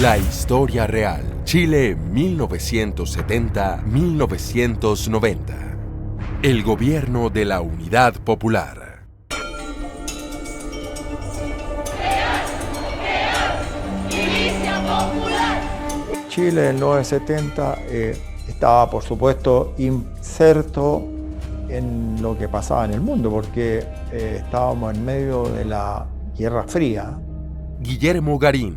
La historia real. Chile 1970-1990. El gobierno de la Unidad Popular. Chile en 1970 estaba, por supuesto, inserto en lo que pasaba en el mundo, porque estábamos en medio de la Guerra Fría. Guillermo Garín,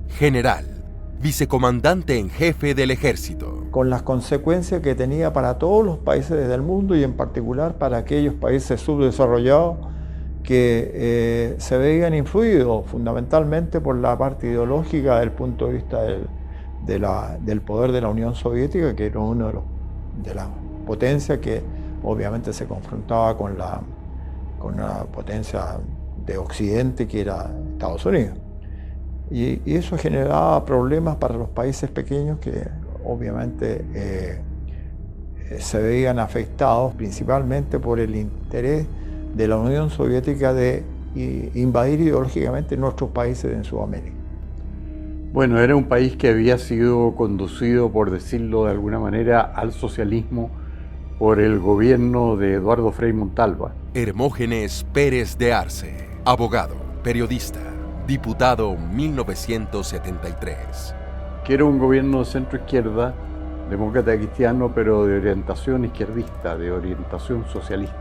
general, vicecomandante en jefe del ejército. Con las consecuencias que tenía para todos los países del mundo y en particular para aquellos países subdesarrollados que se veían influidos fundamentalmente por la parte ideológica del punto de vista del poder de la Unión Soviética, que era uno de las potencias que obviamente se confrontaba con una potencia de Occidente que era Estados Unidos. Y eso generaba problemas para los países pequeños que obviamente se veían afectados principalmente por el interés de la Unión Soviética de invadir ideológicamente nuestros países en Sudamérica. Bueno, era un país que había sido conducido, por decirlo de alguna manera, al socialismo por el gobierno de Eduardo Frei Montalva. Hermógenes Pérez de Arce, abogado, periodista, diputado 1973. Que era un gobierno de centro-izquierda, demócrata cristiano, pero de orientación izquierdista, de orientación socialista.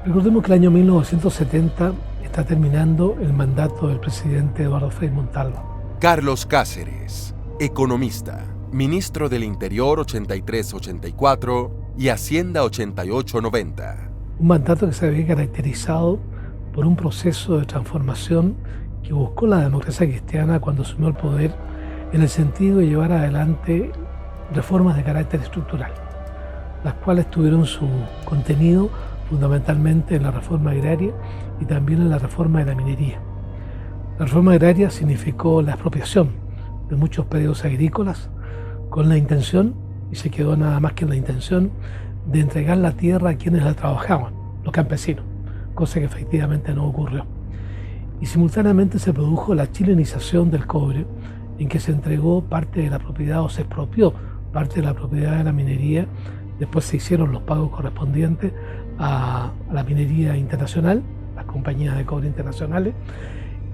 Recordemos que el año 1970 está terminando el mandato del presidente Eduardo Frei Montalva. Carlos Cáceres, economista, ministro del Interior 83-84 y Hacienda 88-90. Un mandato que se había caracterizado por un proceso de transformación que buscó la democracia cristiana cuando asumió el poder en el sentido de llevar adelante reformas de carácter estructural, las cuales tuvieron su contenido fundamentalmente en la reforma agraria y también en la reforma de la minería. La reforma agraria significó la expropiación de muchos predios agrícolas con la intención, y se quedó nada más que en la intención, de entregar la tierra a quienes la trabajaban, los campesinos, cosa que efectivamente no ocurrió. Y simultáneamente se produjo la chilenización del cobre, en que se entregó parte de la propiedad o se expropió parte de la propiedad de la minería. Después se hicieron los pagos correspondientes a la minería internacional, las compañías de cobre internacionales.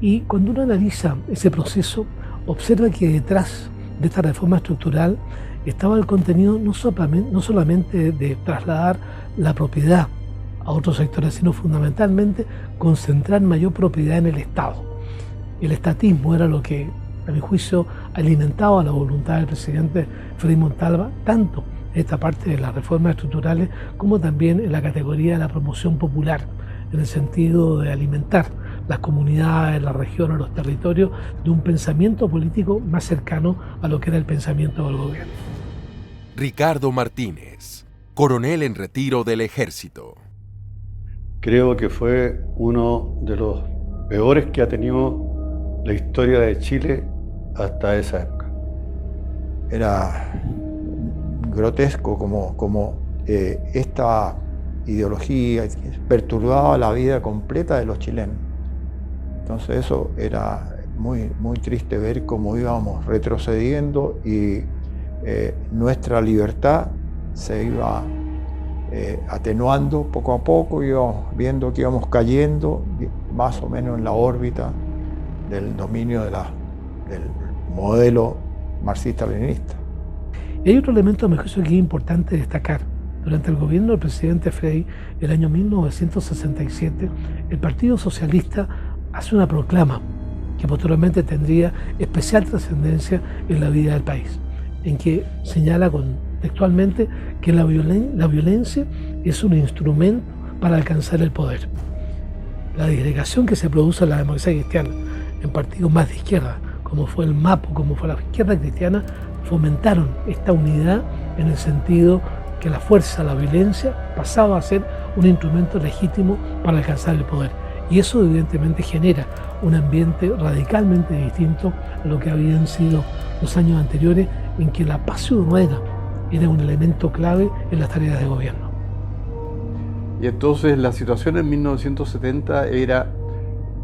Y cuando uno analiza ese proceso, observa que detrás de esta reforma estructural estaba el contenido no solamente de trasladar la propiedad a otros sectores, sino fundamentalmente concentrar mayor propiedad en el Estado. El estatismo era lo que, a mi juicio, alimentaba la voluntad del presidente Frei Montalva, tanto en esta parte de las reformas estructurales como también en la categoría de la promoción popular, en el sentido de alimentar las comunidades, las regiones, los territorios de un pensamiento político más cercano a lo que era el pensamiento del gobierno. Ricardo Martínez, coronel en retiro del Ejército. Creo que fue uno de los peores que ha tenido la historia de Chile hasta esa época. Era grotesco como esta ideología perturbaba la vida completa de los chilenos. Entonces eso era muy, muy triste ver cómo íbamos retrocediendo y nuestra libertad se iba atenuando poco a poco, íbamos viendo que íbamos cayendo más o menos en la órbita del dominio del modelo marxista-leninista. Y hay otro elemento, a mi juicio, que es importante destacar. Durante el gobierno del presidente Frei, el año 1967, el Partido Socialista hace una proclama que posteriormente tendría especial trascendencia en la vida del país, en que señala textualmente que la violencia es un instrumento para alcanzar el poder. La disgregación que se produce en la democracia cristiana, en partidos más de izquierda, como fue el MAPO, como fue la izquierda cristiana, fomentaron esta unidad en el sentido que la fuerza, la violencia, pasaba a ser un instrumento legítimo para alcanzar el poder. Y eso evidentemente genera un ambiente radicalmente distinto a lo que habían sido los años anteriores, en que la paz ciudadana era un elemento clave en las tareas de gobierno. Y entonces la situación en 1970 era,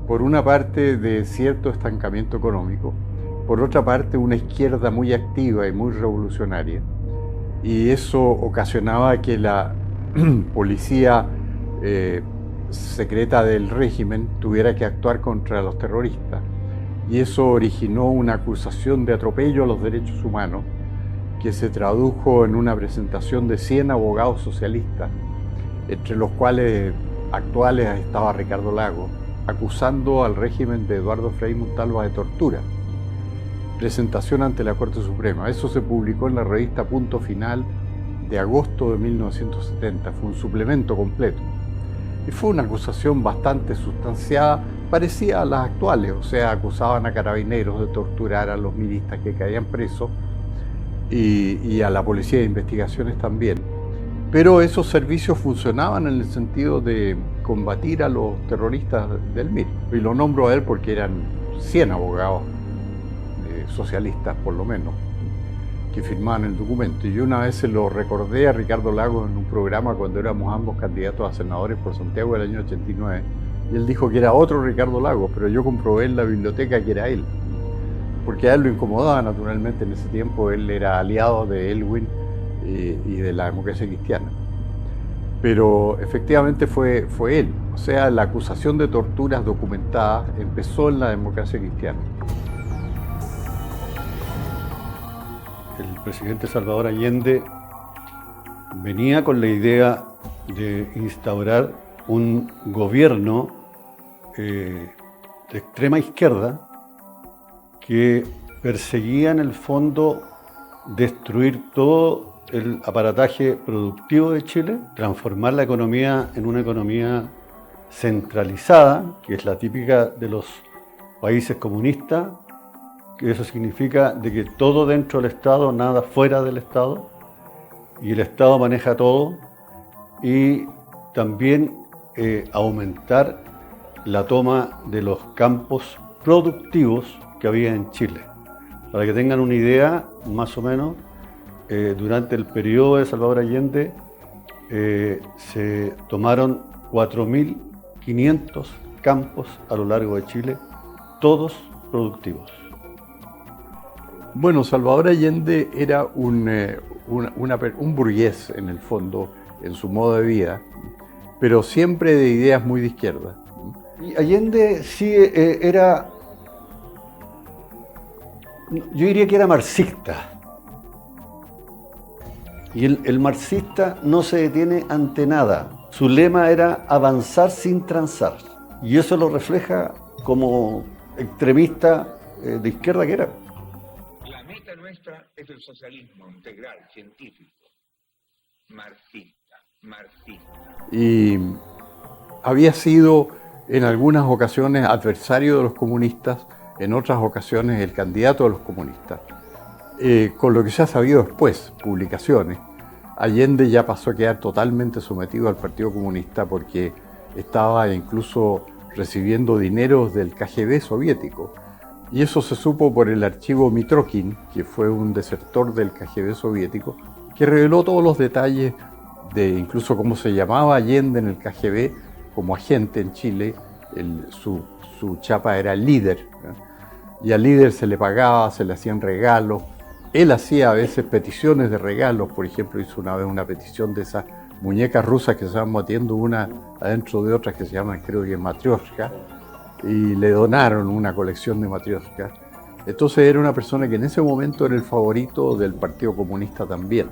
por una parte, de cierto estancamiento económico, por otra parte, una izquierda muy activa y muy revolucionaria. Y eso ocasionaba que la policía secreta del régimen tuviera que actuar contra los terroristas. Y eso originó una acusación de atropello a los derechos humanos que se tradujo en una presentación de 100 abogados socialistas, entre los cuales actuales estaba Ricardo Lagos, acusando al régimen de Eduardo Frei Montalva de tortura. Presentación ante la Corte Suprema. Eso se publicó en la revista Punto Final de agosto de 1970. Fue un suplemento completo. Y fue una acusación bastante sustanciada, parecida a las actuales, o sea, acusaban a carabineros de torturar a los milistas que caían presos y a la policía de investigaciones también. Pero esos servicios funcionaban en el sentido de combatir a los terroristas del MIR. Y lo nombro a él porque eran 100 abogados socialistas, por lo menos, que firmaban el documento. Y yo una vez se lo recordé a Ricardo Lagos en un programa cuando éramos ambos candidatos a senadores por Santiago del año 89. Y él dijo que era otro Ricardo Lagos, pero yo comprobé en la biblioteca que era él. Porque a él lo incomodaba naturalmente en ese tiempo. Él era aliado de Elwin y de la Democracia Cristiana. Pero efectivamente fue él. O sea, la acusación de torturas documentadas empezó en la Democracia Cristiana. El presidente Salvador Allende venía con la idea de instaurar un gobierno de extrema izquierda que perseguía en el fondo destruir todo el aparataje productivo de Chile, transformar la economía en una economía centralizada, que es la típica de los países comunistas, que eso significa de que todo dentro del Estado, nada fuera del Estado, y el Estado maneja todo, y también aumentar la toma de los campos productivos que había en Chile. Para que tengan una idea, más o menos, durante el periodo de Salvador Allende se tomaron 4.500 campos a lo largo de Chile, todos productivos. Bueno, Salvador Allende era un burgués en el fondo, en su modo de vida, pero siempre de ideas muy de izquierda. Y Allende sí era, yo diría que era marxista. Y el marxista no se detiene ante nada. Su lema era avanzar sin transar. Y eso lo refleja como extremista de izquierda que era. La meta nuestra es el socialismo integral, científico, marxista. Y había sido en algunas ocasiones adversario de los comunistas, en otras ocasiones el candidato de los comunistas. Con lo que se ha sabido después, publicaciones, Allende ya pasó a quedar totalmente sometido al Partido Comunista porque estaba incluso recibiendo dineros del KGB soviético. Y eso se supo por el archivo Mitrokin, que fue un desertor del KGB soviético, que reveló todos los detalles de incluso cómo se llamaba Allende en el KGB como agente en Chile. Su chapa era líder, ¿no? Y al líder se le pagaba, se le hacían regalos. Él hacía a veces peticiones de regalos. Por ejemplo, hizo una vez una petición de esas muñecas rusas que se van metiendo una adentro de otras que se llaman, creo que matrioshka, y le donaron una colección de matrioshkas. Entonces era una persona que en ese momento era el favorito del Partido Comunista también.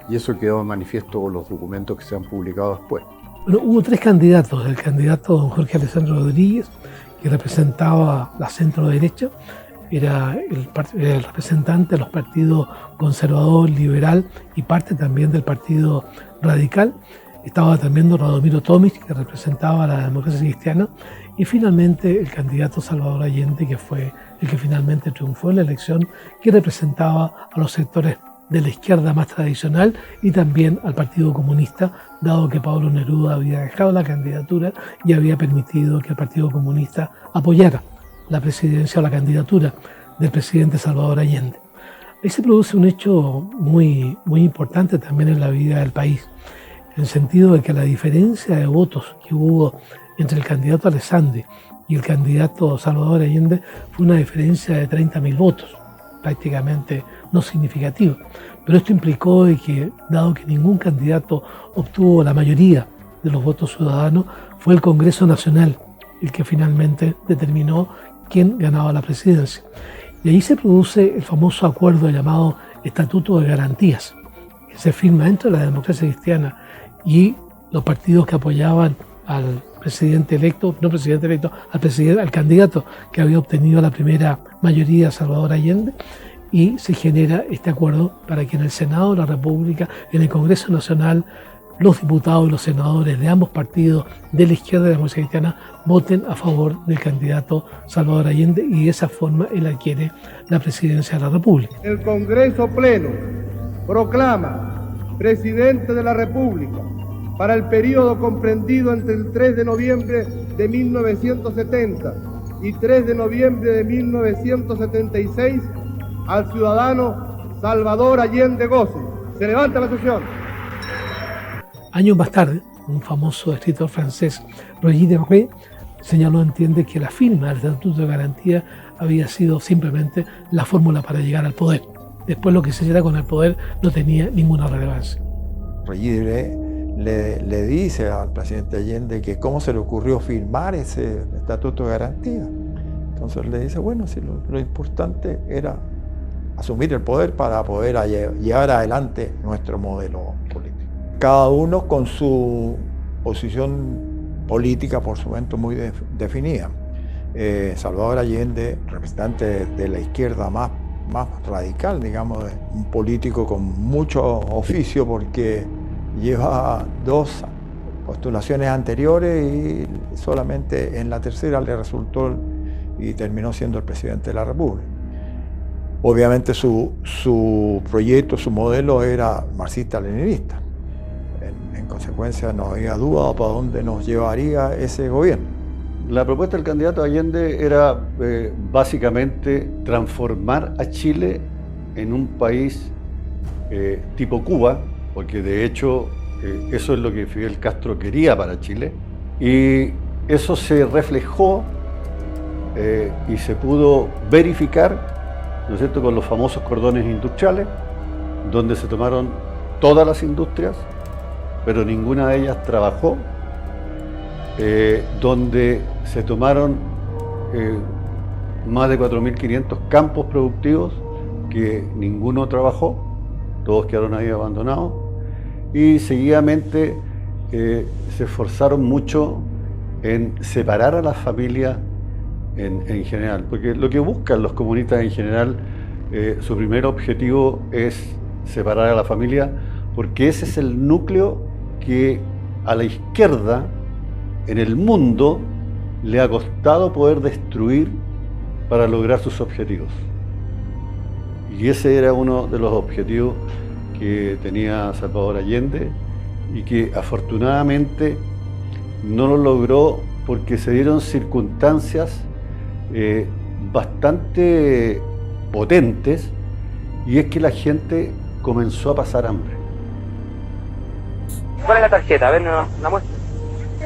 Y eso quedó de manifiesto con los documentos que se han publicado después. Bueno, hubo tres candidatos. El candidato don Jorge Alessandro Rodríguez, que representaba la centro-derecha, era el representante de los partidos conservador, liberal y parte también del partido radical. Estaba también don Radomiro Tomic, que representaba a la Democracia Cristiana, y finalmente el candidato Salvador Allende, que fue el que finalmente triunfó en la elección, que representaba a los sectores de la izquierda más tradicional y también al Partido Comunista, dado que Pablo Neruda había dejado la candidatura y había permitido que el Partido Comunista apoyara la presidencia o la candidatura del presidente Salvador Allende. Ahí se produce un hecho muy importante también en la vida del país, en el sentido de que la diferencia de votos que hubo entre el candidato Alessandri y el candidato Salvador Allende fue una diferencia de 30.000 votos, prácticamente no significativa. Pero esto implicó de que, dado que ningún candidato obtuvo la mayoría de los votos ciudadanos, fue el Congreso Nacional el que finalmente determinó quién ganaba la presidencia. Y ahí se produce el famoso acuerdo llamado Estatuto de Garantías, que se firma dentro de la democracia cristiana, y los partidos que apoyaban al presidente electo, no presidente electo, al candidato que había obtenido la primera mayoría, Salvador Allende, y se genera este acuerdo para que en el Senado de la República, en el Congreso Nacional, los diputados y los senadores de ambos partidos, de la izquierda y de la democracia cristiana, voten a favor del candidato Salvador Allende, y de esa forma él adquiere la presidencia de la República. El Congreso Pleno proclama presidente de la República para el periodo comprendido entre el 3 de noviembre de 1970 y 3 de noviembre de 1976 al ciudadano Salvador Allende Gosse. Se levanta la sesión. Años más tarde, un famoso escritor francés, Roger de Rey, señaló, entiende, que la firma del Estatuto de Garantía había sido simplemente la fórmula para llegar al poder. Después lo que se hiciera con el poder no tenía ninguna relevancia. Roger le dice al presidente Allende que cómo se le ocurrió firmar ese Estatuto de Garantía. Entonces le dice, bueno, si lo importante era asumir el poder para poder llevar adelante nuestro modelo político. Cada uno con su posición política, por supuesto, muy definida. Salvador Allende, representante de la izquierda más radical, digamos, un político con mucho oficio, porque lleva 2 postulaciones anteriores y solamente en la tercera le resultó y terminó siendo el presidente de la República. Obviamente su proyecto, su modelo era marxista-leninista. En consecuencia no había duda para dónde nos llevaría ese gobierno. La propuesta del candidato Allende era básicamente transformar a Chile en un país tipo Cuba, porque de hecho eso es lo que Fidel Castro quería para Chile, y eso se reflejó y se pudo verificar, ¿no es cierto?, con los famosos cordones industriales, donde se tomaron todas las industrias, pero ninguna de ellas trabajó, donde se tomaron más de 4.500 campos productivos que ninguno trabajó, todos quedaron ahí abandonados, y seguidamente se esforzaron mucho en separar a las familias en general, porque lo que buscan los comunistas en general, su primer objetivo es separar a la familia, porque ese es el núcleo que a la izquierda en el mundo le ha costado poder destruir para lograr sus objetivos. Y ese era uno de los objetivos que tenía Salvador Allende, y que afortunadamente no lo logró porque se dieron circunstancias bastante potentes, y es que la gente comenzó a pasar hambre. ¿Cuál es la tarjeta? A ver, la muestra.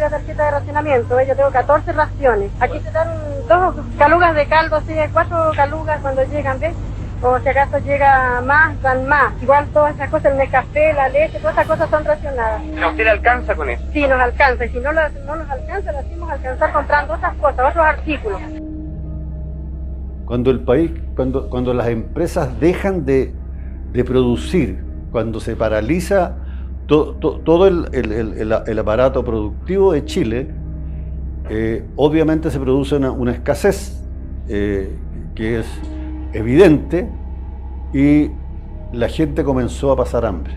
La tarjeta de racionamiento, yo tengo 14 raciones. Aquí te dan 2 calugas de caldo, así, 4 calugas cuando llegan, ¿ves? O si acaso llega más, dan más. Igual todas esas cosas, el café, la leche, todas esas cosas son racionadas. ¿A usted le alcanza con eso? Sí, nos alcanza. Y si no nos alcanza, lo hacemos alcanzar comprando otras cosas, otros artículos. Cuando el país, cuando las empresas dejan de producir, cuando se paraliza todo el aparato productivo de Chile, obviamente se produce una escasez que es evidente, y la gente comenzó a pasar hambre.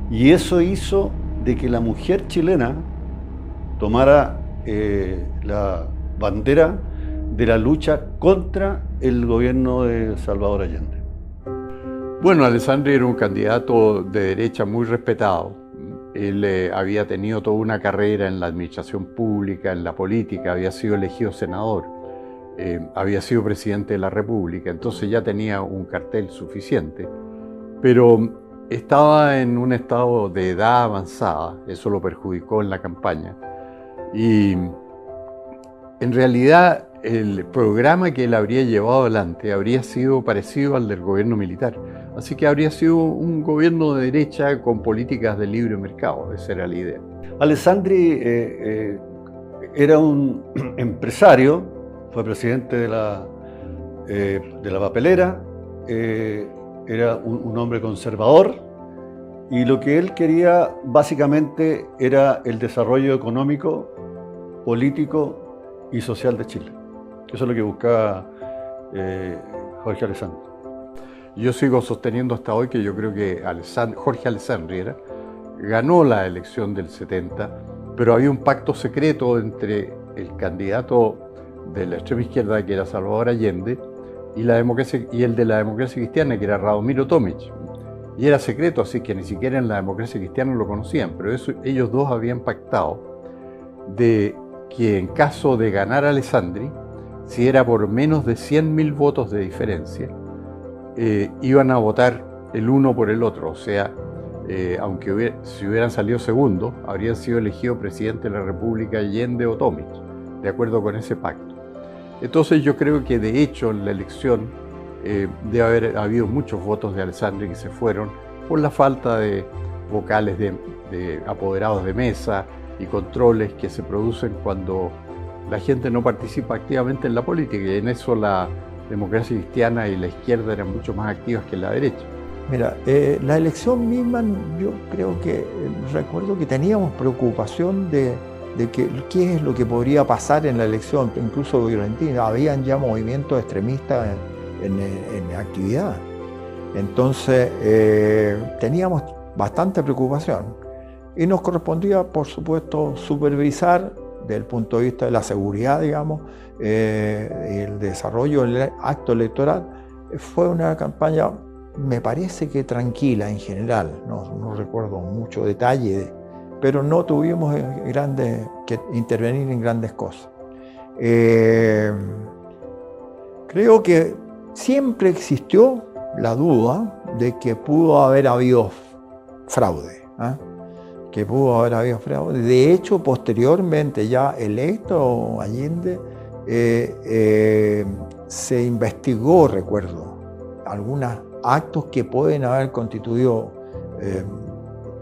Y eso hizo de que la mujer chilena tomara la bandera de la lucha contra el gobierno de Salvador Allende. Bueno, Alessandri era un candidato de derecha muy respetado. Él había tenido toda una carrera en la administración pública, en la política, había sido elegido senador, había sido presidente de la República, entonces ya tenía un cartel suficiente, pero estaba en un estado de edad avanzada, eso lo perjudicó en la campaña, y En realidad, el programa que él habría llevado adelante habría sido parecido al del gobierno militar. Así que habría sido un gobierno de derecha con políticas de libre mercado, esa era la idea. Alessandri era un empresario, fue presidente de la papelera, era un hombre conservador y lo que él quería básicamente era el desarrollo económico, político y social de Chile. Eso es lo que buscaba Jorge Alessandri. Yo sigo sosteniendo hasta hoy que yo creo que Jorge Alessandri ganó la elección del 70, pero había un pacto secreto entre el candidato de la extrema izquierda, que era Salvador Allende, y el de la democracia cristiana, que era Radomiro Tomic. Y era secreto, así que ni siquiera en la democracia cristiana lo conocían, pero ellos dos habían pactado de que en caso de ganar a Alessandri, si era por menos de 100.000 votos de diferencia, iban a votar el uno por el otro, o sea, si hubieran salido segundo, habrían sido elegidos presidente de la República Allende o Tomic, de acuerdo con ese pacto. Entonces yo creo que de hecho en la elección debe haber habido muchos votos de Alessandri que se fueron por la falta de vocales de apoderados de mesa y controles que se producen cuando la gente no participa activamente en la política, y en eso la democracia cristiana y la izquierda eran mucho más activas que la derecha. Mira, la elección misma, yo creo que recuerdo que teníamos preocupación de qué es lo que podría pasar en la elección, incluso violentina. Habían ya movimientos extremistas en actividad. Entonces, teníamos bastante preocupación. Y nos correspondía, por supuesto, supervisar desde el punto de vista de la seguridad, digamos, el desarrollo del acto electoral. Fue una campaña, me parece que tranquila en general, no recuerdo mucho detalle, pero no tuvimos que intervenir en grandes cosas. Creo que siempre existió la duda de que pudo haber habido fraude, que pudo haber habido fraude. De hecho, posteriormente, ya electo Allende, se investigó, recuerdo, algunos actos que pueden haber constituido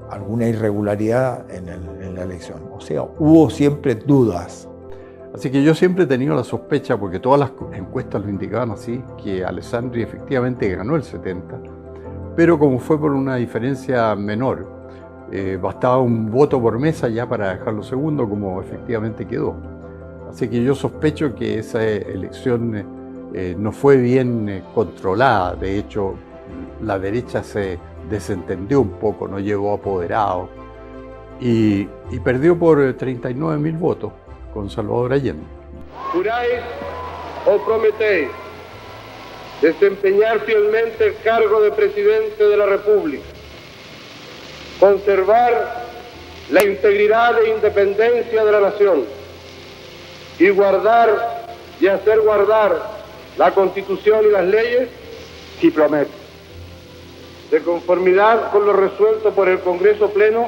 alguna irregularidad en la elección. O sea, hubo siempre dudas. Así que yo siempre he tenido la sospecha, porque todas las encuestas lo indicaban así, que Alessandri efectivamente ganó el 70, pero como fue por una diferencia menor, bastaba un voto por mesa ya para dejarlo segundo, como efectivamente quedó. Así que yo sospecho que esa elección no fue bien controlada. De hecho, la derecha se desentendió un poco, no llegó apoderado y perdió por 39.000 votos con Salvador Allende. ¿Juráis o prometéis desempeñar fielmente el cargo de presidente de la República, conservar la integridad e independencia de la nación y guardar y hacer guardar la Constitución y las leyes? Sí, prometo. De conformidad con lo resuelto por el Congreso Pleno,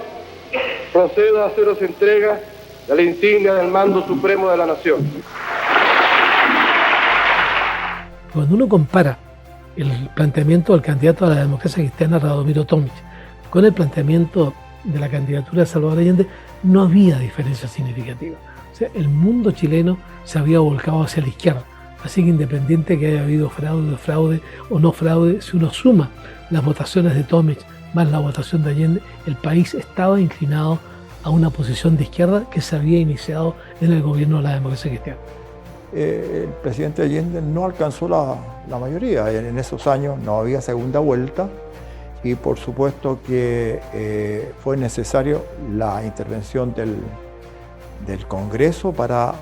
procedo a haceros entrega de la insignia del mando supremo de la nación. Cuando uno compara el planteamiento del candidato a la democracia cristiana, Radomiro Tomic, con el planteamiento de la candidatura de Salvador Allende, no había diferencia significativa. O sea, el mundo chileno se había volcado hacia la izquierda. Así que independiente que haya habido fraude o no fraude, si uno suma las votaciones de Tomic más la votación de Allende, el país estaba inclinado a una posición de izquierda que se había iniciado en el gobierno de la democracia cristiana. El presidente Allende no alcanzó la mayoría. En esos años no había segunda vuelta y por supuesto que fue necesario la intervención del Congreso para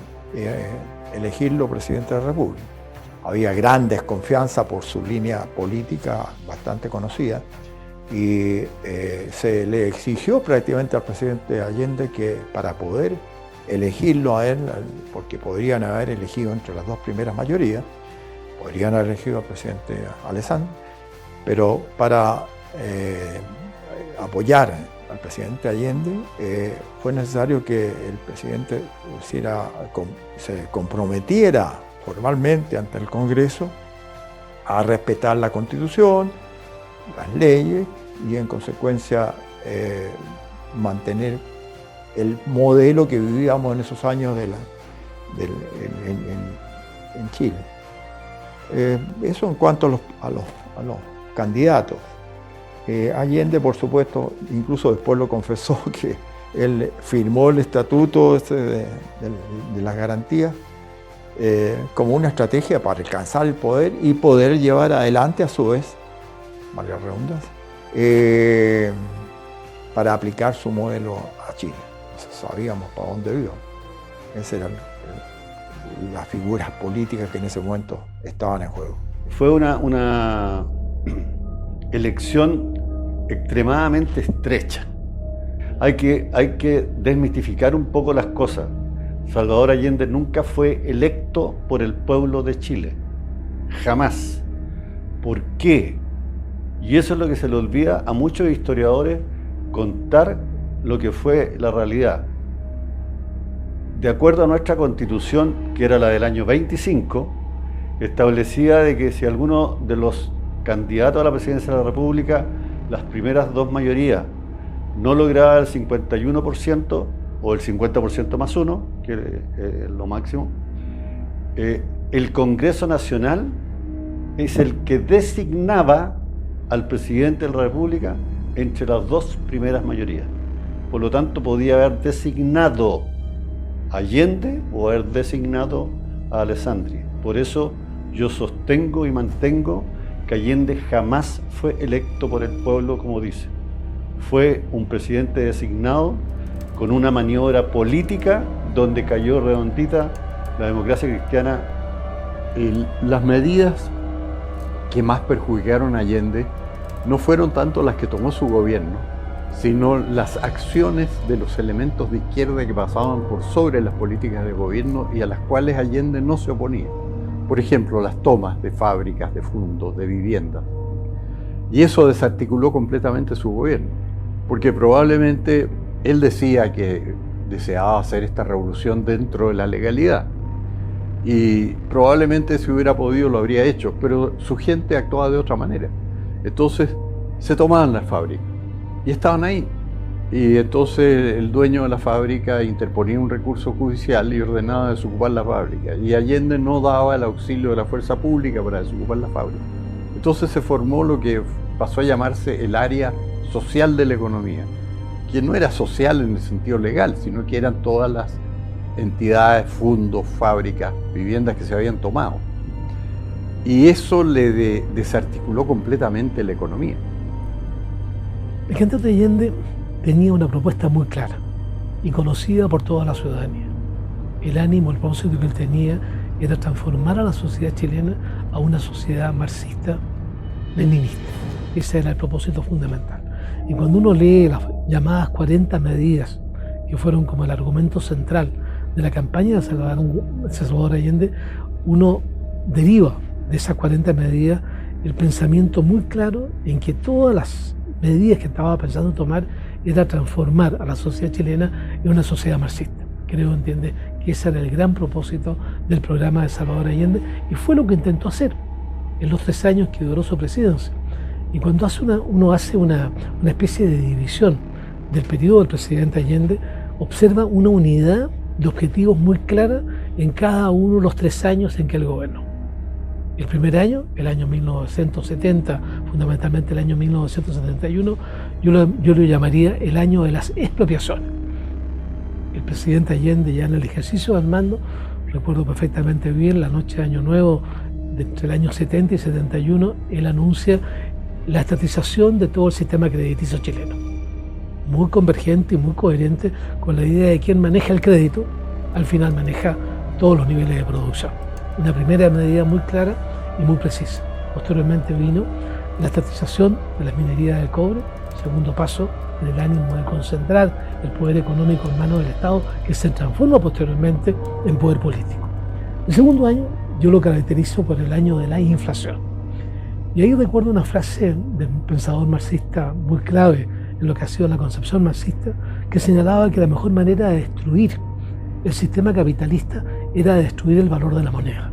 elegirlo presidente de la República. Había gran desconfianza por su línea política bastante conocida y se le exigió prácticamente al presidente Allende que para poder elegirlo a él, porque podrían haber elegido entre las dos primeras mayorías, podrían haber elegido al presidente Alessandri, pero para apoyar al presidente Allende, fue necesario que el presidente se comprometiera formalmente ante el Congreso a respetar la Constitución, las leyes y en consecuencia mantener el modelo que vivíamos en esos años en Chile. Eso en cuanto a los candidatos. Allende, por supuesto, incluso después lo confesó que él firmó el estatuto de las garantías como una estrategia para alcanzar el poder y poder llevar adelante a su vez, valga la redundancia, para aplicar su modelo a Chile. Sabíamos para dónde iba. Esas eran las figuras políticas que en ese momento estaban en juego. Fue una elección extremadamente estrecha. Hay que desmitificar un poco las cosas. Salvador Allende nunca fue electo por el pueblo de Chile. Jamás. ¿Por qué? Y eso es lo que se le olvida a muchos historiadores, contar lo que fue la realidad. De acuerdo a nuestra Constitución, que era la del año 25, establecía de que si alguno de los candidatos a la presidencia de la República, las primeras dos mayorías, no lograba el 51% o el 50% más uno, que es lo máximo, el Congreso Nacional es el que designaba al presidente de la República entre las dos primeras mayorías. Por lo tanto, podía haber designado a Allende o haber designado a Alessandri. Por eso yo sostengo y mantengo que Allende jamás fue electo por el pueblo, como dice. Fue un presidente designado con una maniobra política donde cayó redondita la democracia cristiana. Las medidas que más perjudicaron a Allende no fueron tanto las que tomó su gobierno, sino las acciones de los elementos de izquierda que pasaban por sobre las políticas de gobierno y a las cuales Allende no se oponía. Por ejemplo, las tomas de fábricas, de fondos, de viviendas. Y eso desarticuló completamente su gobierno, porque probablemente él decía que deseaba hacer esta revolución dentro de la legalidad. Y probablemente si hubiera podido lo habría hecho, pero su gente actuaba de otra manera. Entonces se tomaban las fábricas y estaban ahí. Y entonces el dueño de la fábrica interponía un recurso judicial y ordenaba desocupar la fábrica. Y Allende no daba el auxilio de la fuerza pública para desocupar la fábrica. Entonces se formó lo que pasó a llamarse el área social de la economía, que no era social en el sentido legal, sino que eran todas las entidades, fondos, fábricas, viviendas que se habían tomado. Y eso le desarticuló completamente la economía. El cantante Allende tenía una propuesta muy clara y conocida por toda la ciudadanía. El ánimo, el propósito que él tenía era transformar a la sociedad chilena a una sociedad marxista-leninista. Ese era el propósito fundamental. Y cuando uno lee las llamadas 40 medidas, que fueron como el argumento central de la campaña de Salvador Allende, uno deriva de esas 40 medidas el pensamiento muy claro en que todas las medidas que estaba pensando tomar era transformar a la sociedad chilena en una sociedad marxista. Creo, entiende, que ese era el gran propósito del programa de Salvador Allende y fue lo que intentó hacer en los 3 años que duró su presidencia. Y cuando uno hace una especie de división del periodo del presidente Allende, observa una unidad de objetivos muy clara en cada uno de los 3 años en que él gobernó. El primer año, el año 1970, fundamentalmente el año 1971, yo lo llamaría el año de las expropiaciones. El presidente Allende, ya en el ejercicio del mando, recuerdo perfectamente bien, la noche de Año Nuevo, entre el año 70 y 71, él anuncia la estatización de todo el sistema crediticio chileno. Muy convergente y muy coherente con la idea de quien maneja el crédito, al final maneja todos los niveles de producción. Una primera medida muy clara y muy precisa. Posteriormente vino la estatización de las minerías del cobre, segundo paso en el ánimo de concentrar el poder económico en manos del Estado, que se transforma posteriormente en poder político. El segundo año yo lo caracterizo por el año de la inflación. Y ahí recuerdo una frase de un pensador marxista muy clave en lo que ha sido la concepción marxista, que señalaba que la mejor manera de destruir el sistema capitalista era destruir el valor de la moneda.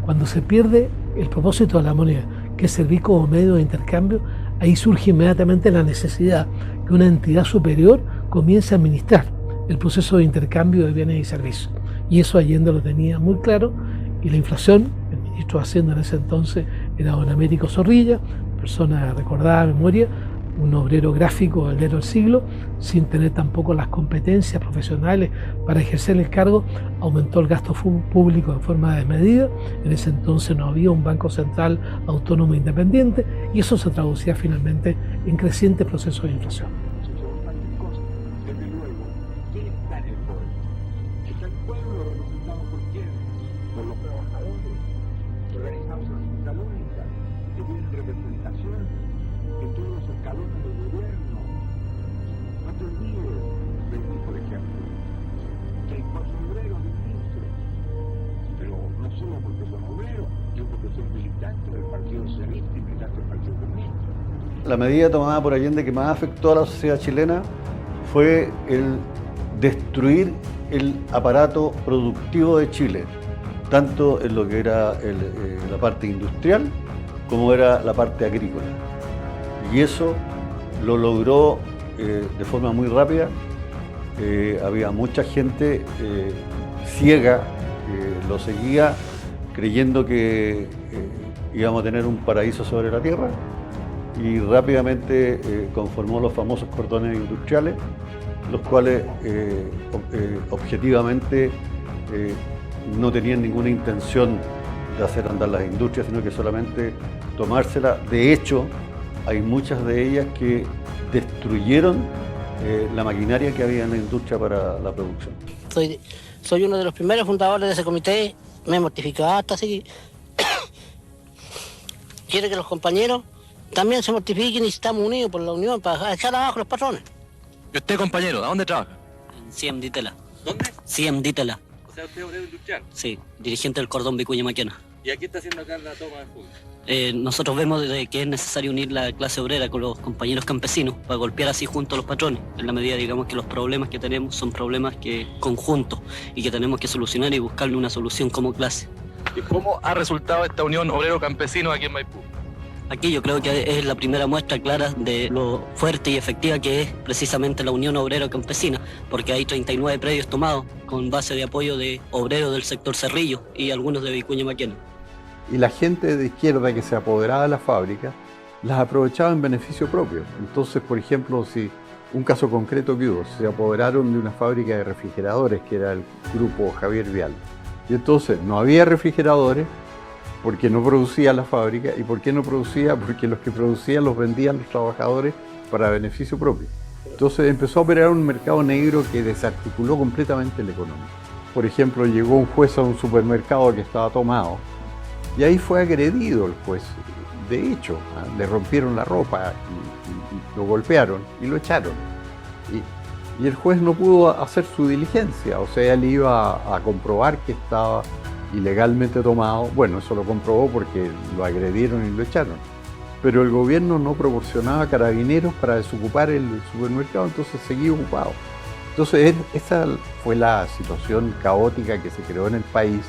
Cuando se pierde el propósito de la moneda, que es servir como medio de intercambio, ahí surge inmediatamente la necesidad que una entidad superior comience a administrar el proceso de intercambio de bienes y servicios. Y eso Allende lo tenía muy claro, y la inflación, el ministro de Hacienda en ese entonces era don Américo Zorrilla, persona recordada de memoria, un obrero gráfico del siglo, sin tener tampoco las competencias profesionales para ejercer el cargo, aumentó el gasto público de forma desmedida. En ese entonces no había un banco central autónomo e independiente, y eso se traducía finalmente en creciente proceso de inflación. La medida tomada por Allende que más afectó a la sociedad chilena fue el destruir el aparato productivo de Chile, tanto en lo que era la parte industrial como era la parte agrícola. Y eso lo logró de forma muy rápida. Había mucha gente ciega que lo seguía creyendo que íbamos a tener un paraíso sobre la tierra, y rápidamente conformó los famosos cordones industriales, los cuales objetivamente no tenían ninguna intención de hacer andar las industrias, sino que solamente tomársela. De hecho, hay muchas de ellas que destruyeron la maquinaria que había en la industria para la producción. Soy uno de los primeros fundadores de ese comité, me mortificó hasta así. Quiere que los compañeros también se mortifiquen y estamos unidos por la unión para echar abajo los patrones. ¿Y usted, compañero, a dónde trabaja? En CIEM Ditela. ¿Dónde? CIEM Ditela. O sea, usted es obrero industrial. Sí, dirigente del cordón Vicuña Maquena. ¿Y aquí está haciendo acá la toma de fuga? Nosotros vemos que es necesario unir la clase obrera con los compañeros campesinos para golpear así junto a los patrones, en la medida, digamos, que los problemas que tenemos son problemas conjuntos y que tenemos que solucionar y buscarle una solución como clase. ¿Y cómo ha resultado esta unión obrero-campesino aquí en Maipú? Aquí yo creo que es la primera muestra clara de lo fuerte y efectiva que es precisamente la unión obrero-campesina, porque hay 39 predios tomados con base de apoyo de obreros del sector Cerrillo y algunos de Vicuña Maquena. Y la gente de izquierda que se apoderaba de las fábricas las aprovechaba en beneficio propio. Entonces, por ejemplo, si un caso concreto que hubo, se apoderaron de una fábrica de refrigeradores que era el grupo Javier Vial. Y entonces no había refrigeradores porque no producía la fábrica. ¿Y por qué no producía? Porque los que producían los vendían los trabajadores para beneficio propio. Entonces empezó a operar un mercado negro que desarticuló completamente la economía. Por ejemplo, llegó un juez a un supermercado que estaba tomado y ahí fue agredido el juez. De hecho, le rompieron la ropa y lo golpearon y lo echaron. Y el juez no pudo hacer su diligencia, o sea, él iba a comprobar que estaba ilegalmente tomado. Bueno, eso lo comprobó porque lo agredieron y lo echaron. Pero el gobierno no proporcionaba carabineros para desocupar el supermercado, entonces seguía ocupado. Entonces esa fue la situación caótica que se creó en el país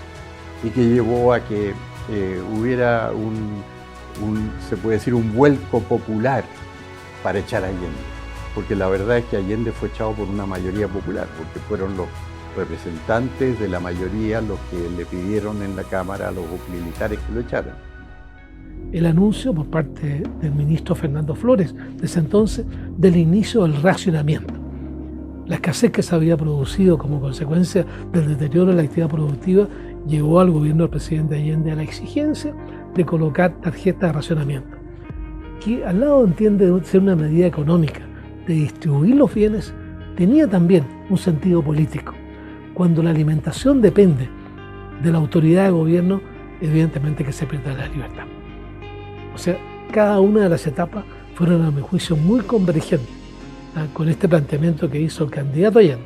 y que llevó a que hubiera se puede decir, un vuelco popular para echar a Allende. Porque la verdad es que Allende fue echado por una mayoría popular, porque fueron los representantes de la mayoría los que le pidieron en la Cámara a los militares que lo echaran. El anuncio por parte del ministro Fernando Flores, desde entonces, del inicio del racionamiento. La escasez que se había producido como consecuencia del deterioro de la actividad productiva llevó al gobierno del presidente Allende a la exigencia de colocar tarjetas de racionamiento, que al lado entiende ser una medida económica de distribuir los bienes, tenía también un sentido político. Cuando la alimentación depende de la autoridad de gobierno, evidentemente que se pierde la libertad. O sea, cada una de las etapas fueron, a mi juicio, muy convergentes con este planteamiento que hizo el candidato Allende,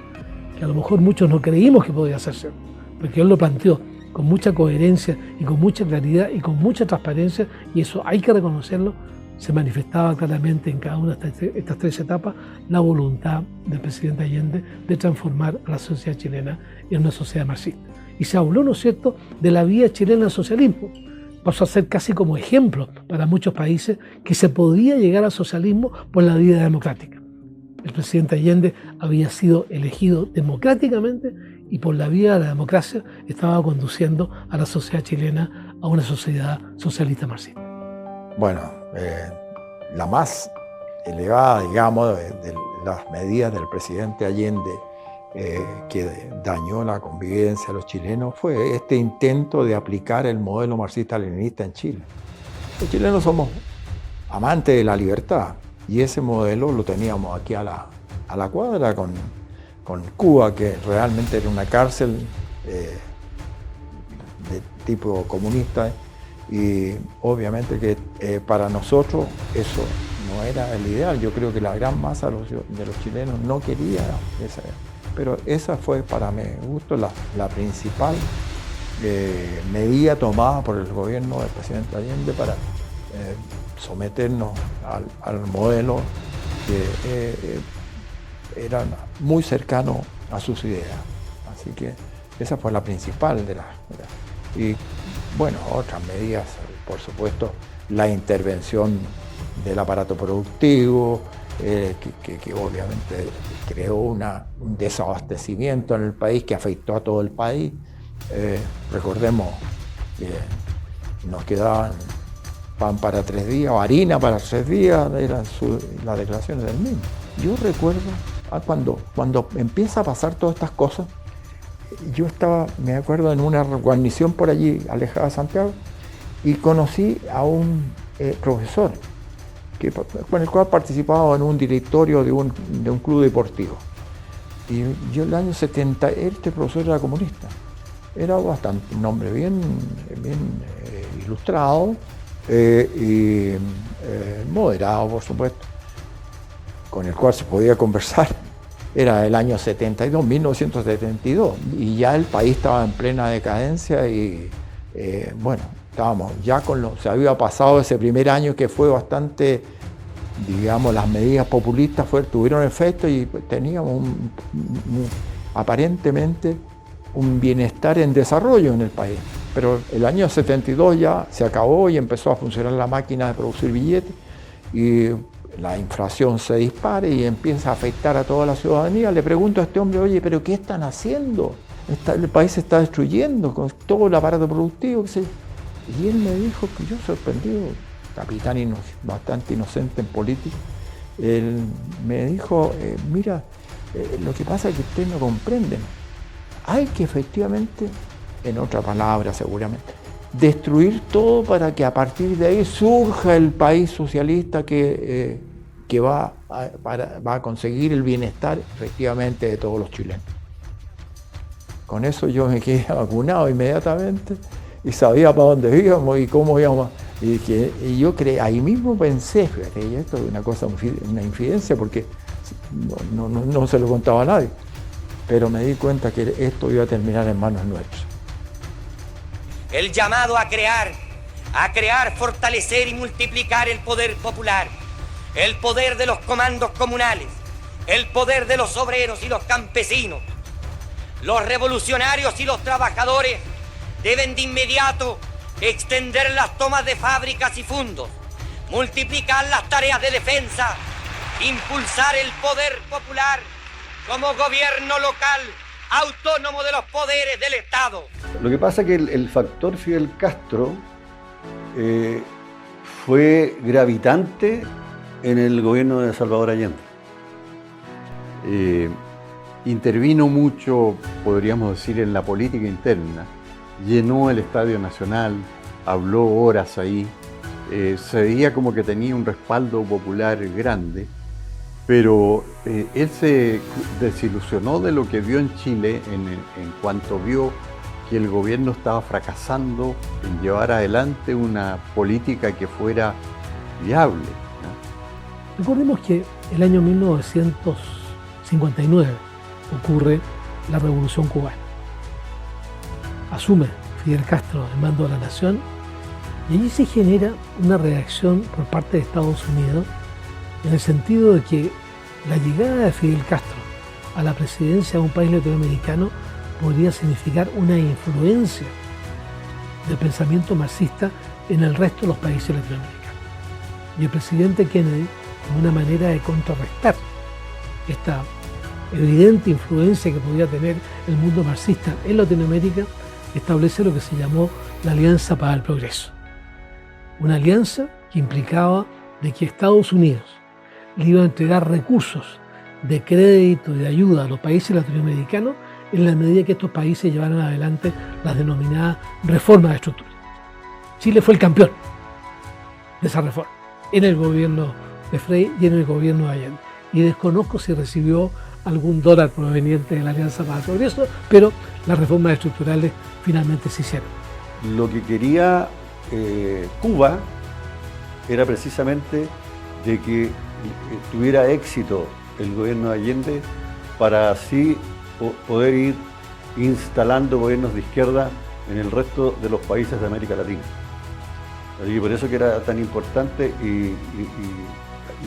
que a lo mejor muchos no creímos que podía hacerse, porque él lo planteó con mucha coherencia y con mucha claridad y con mucha transparencia, y eso hay que reconocerlo, se manifestaba claramente en cada una de estas tres etapas la voluntad del presidente Allende de transformar a la sociedad chilena en una sociedad marxista. Y se habló, ¿no es cierto?, de la vía chilena al socialismo. Pasó a ser casi como ejemplo para muchos países que se podía llegar al socialismo por la vía democrática. El presidente Allende había sido elegido democráticamente y por la vía de la democracia estaba conduciendo a la sociedad chilena a una sociedad socialista marxista. Bueno, la más elevada, digamos, de las medidas del presidente Allende que dañó la convivencia de los chilenos fue este intento de aplicar el modelo marxista-leninista en Chile. Los chilenos somos amantes de la libertad y ese modelo lo teníamos aquí a la cuadra con Cuba, que realmente era una cárcel de tipo comunista, y obviamente que para nosotros eso no era el ideal. Yo creo que la gran masa de los chilenos no quería esa. Pero esa fue, para mi gusto, la principal medida tomada por el gobierno del presidente Allende para someternos al modelo que era muy cercano a sus ideas. Así que esa fue la principal de las. Y bueno, otras medidas, por supuesto, la intervención del aparato productivo, que obviamente creó un desabastecimiento en el país que afectó a todo el país. Recordemos que nos quedaban pan para 3 días o harina para 3 días, eran las declaraciones del mismo. Yo recuerdo cuando empieza a pasar todas estas cosas, yo estaba, me acuerdo, en una guarnición por allí, alejada de Santiago, y conocí a un profesor con el cual participaba en un directorio de un club deportivo. Y yo en el año 70, este profesor era comunista. Era bastante, un hombre bien ilustrado y moderado, por supuesto, con el cual se podía conversar. Era el año 72, 1972, y ya el país estaba en plena decadencia y bueno, estábamos ya se había pasado ese primer año que fue bastante, digamos, las medidas populistas tuvieron efecto y teníamos aparentemente un bienestar en desarrollo en el país. Pero el año 72 ya se acabó y empezó a funcionar la máquina de producir billetes y la inflación se dispara y empieza a afectar a toda la ciudadanía. Le pregunto a este hombre, oye, ¿pero qué están haciendo? El país se está destruyendo con todo el aparato productivo. Y él me dijo, que yo sorprendido, capitán bastante inocente en política, él me dijo, mira, lo que pasa es que ustedes no comprenden. Hay que efectivamente, en otra palabra seguramente, destruir todo para que a partir de ahí surja el país socialista que va a conseguir el bienestar efectivamente de todos los chilenos. Con eso yo me quedé vacunado inmediatamente y sabía para dónde íbamos y cómo íbamos. Y yo ahí mismo pensé, fíjate, y esto es una cosa, una infidencia, porque no se lo contaba a nadie, pero me di cuenta que esto iba a terminar en manos nuestras. El llamado a crear, fortalecer y multiplicar el poder popular, el poder de los comandos comunales, el poder de los obreros y los campesinos. Los revolucionarios y los trabajadores deben de inmediato extender las tomas de fábricas y fundos, multiplicar las tareas de defensa, impulsar el poder popular como gobierno local autónomo de los poderes del Estado. Lo que pasa es que el factor Fidel Castro fue gravitante en el gobierno de Salvador Allende. Intervino mucho, podríamos decir, en la política interna, llenó el Estadio Nacional, habló horas ahí, se veía como que tenía un respaldo popular grande, pero él se desilusionó de lo que vio en Chile en cuanto vio que el gobierno estaba fracasando en llevar adelante una política que fuera viable, ¿no? Recordemos que el año 1959 ocurre la Revolución Cubana. Asume Fidel Castro el mando de la nación Y allí se genera una reacción por parte de Estados Unidos en el sentido de que la llegada de Fidel Castro a la presidencia de un país latinoamericano podría significar una influencia del pensamiento marxista en el resto de los países latinoamericanos. Y el presidente Kennedy, como una manera de contrarrestar esta evidente influencia que podía tener el mundo marxista en Latinoamérica, establece lo que se llamó la Alianza para el Progreso. Una alianza que implicaba de que Estados Unidos le iba a entregar recursos de crédito y de ayuda a los países latinoamericanos en la medida que estos países llevaran adelante las denominadas reformas estructurales. Chile fue el campeón de esa reforma en el gobierno de Frei y en el gobierno de Allende. Y desconozco si recibió algún dólar proveniente de la Alianza para el Progreso, pero las reformas estructurales finalmente se hicieron. Lo que quería Cuba era precisamente de que tuviera éxito el gobierno de Allende para así poder ir instalando gobiernos de izquierda en el resto de los países de América Latina. Y por eso que era tan importante y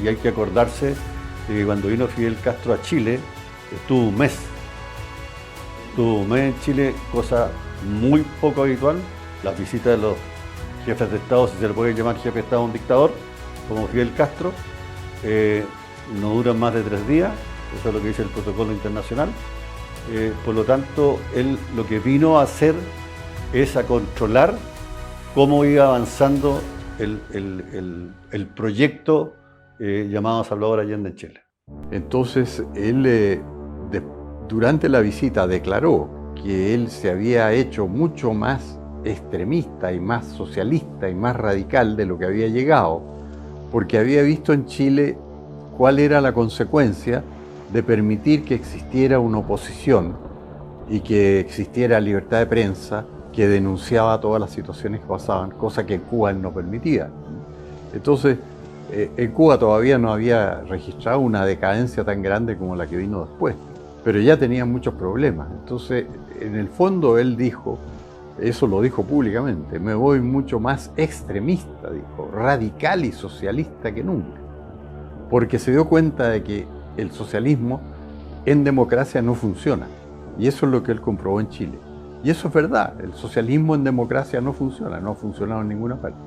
hay que acordarse de que cuando vino Fidel Castro a Chile, estuvo un mes en Chile, cosa muy poco habitual. Las visitas de los jefes de Estado, si se le puede llamar jefe de Estado a un dictador, como Fidel Castro, no duran más de 3 días, eso es lo que dice el protocolo internacional. Por lo tanto, él lo que vino a hacer es a controlar cómo iba avanzando el proyecto llamado Salvador Allende en Chile. Entonces, él durante la visita declaró que él se había hecho mucho más extremista y más socialista y más radical de lo que había llegado, porque había visto en Chile cuál era la consecuencia de permitir que existiera una oposición y que existiera libertad de prensa que denunciaba todas las situaciones que pasaban, cosa que en Cuba él no permitía. Entonces, en Cuba todavía no había registrado una decadencia tan grande como la que vino después, pero ya tenía muchos problemas. Entonces, en el fondo él dijo, eso lo dijo públicamente, me voy mucho más extremista, dijo, radical y socialista que nunca, porque se dio cuenta de que el socialismo en democracia no funciona, y eso es lo que él comprobó en Chile. Y eso es verdad, el socialismo en democracia no funciona, no ha funcionado en ninguna parte.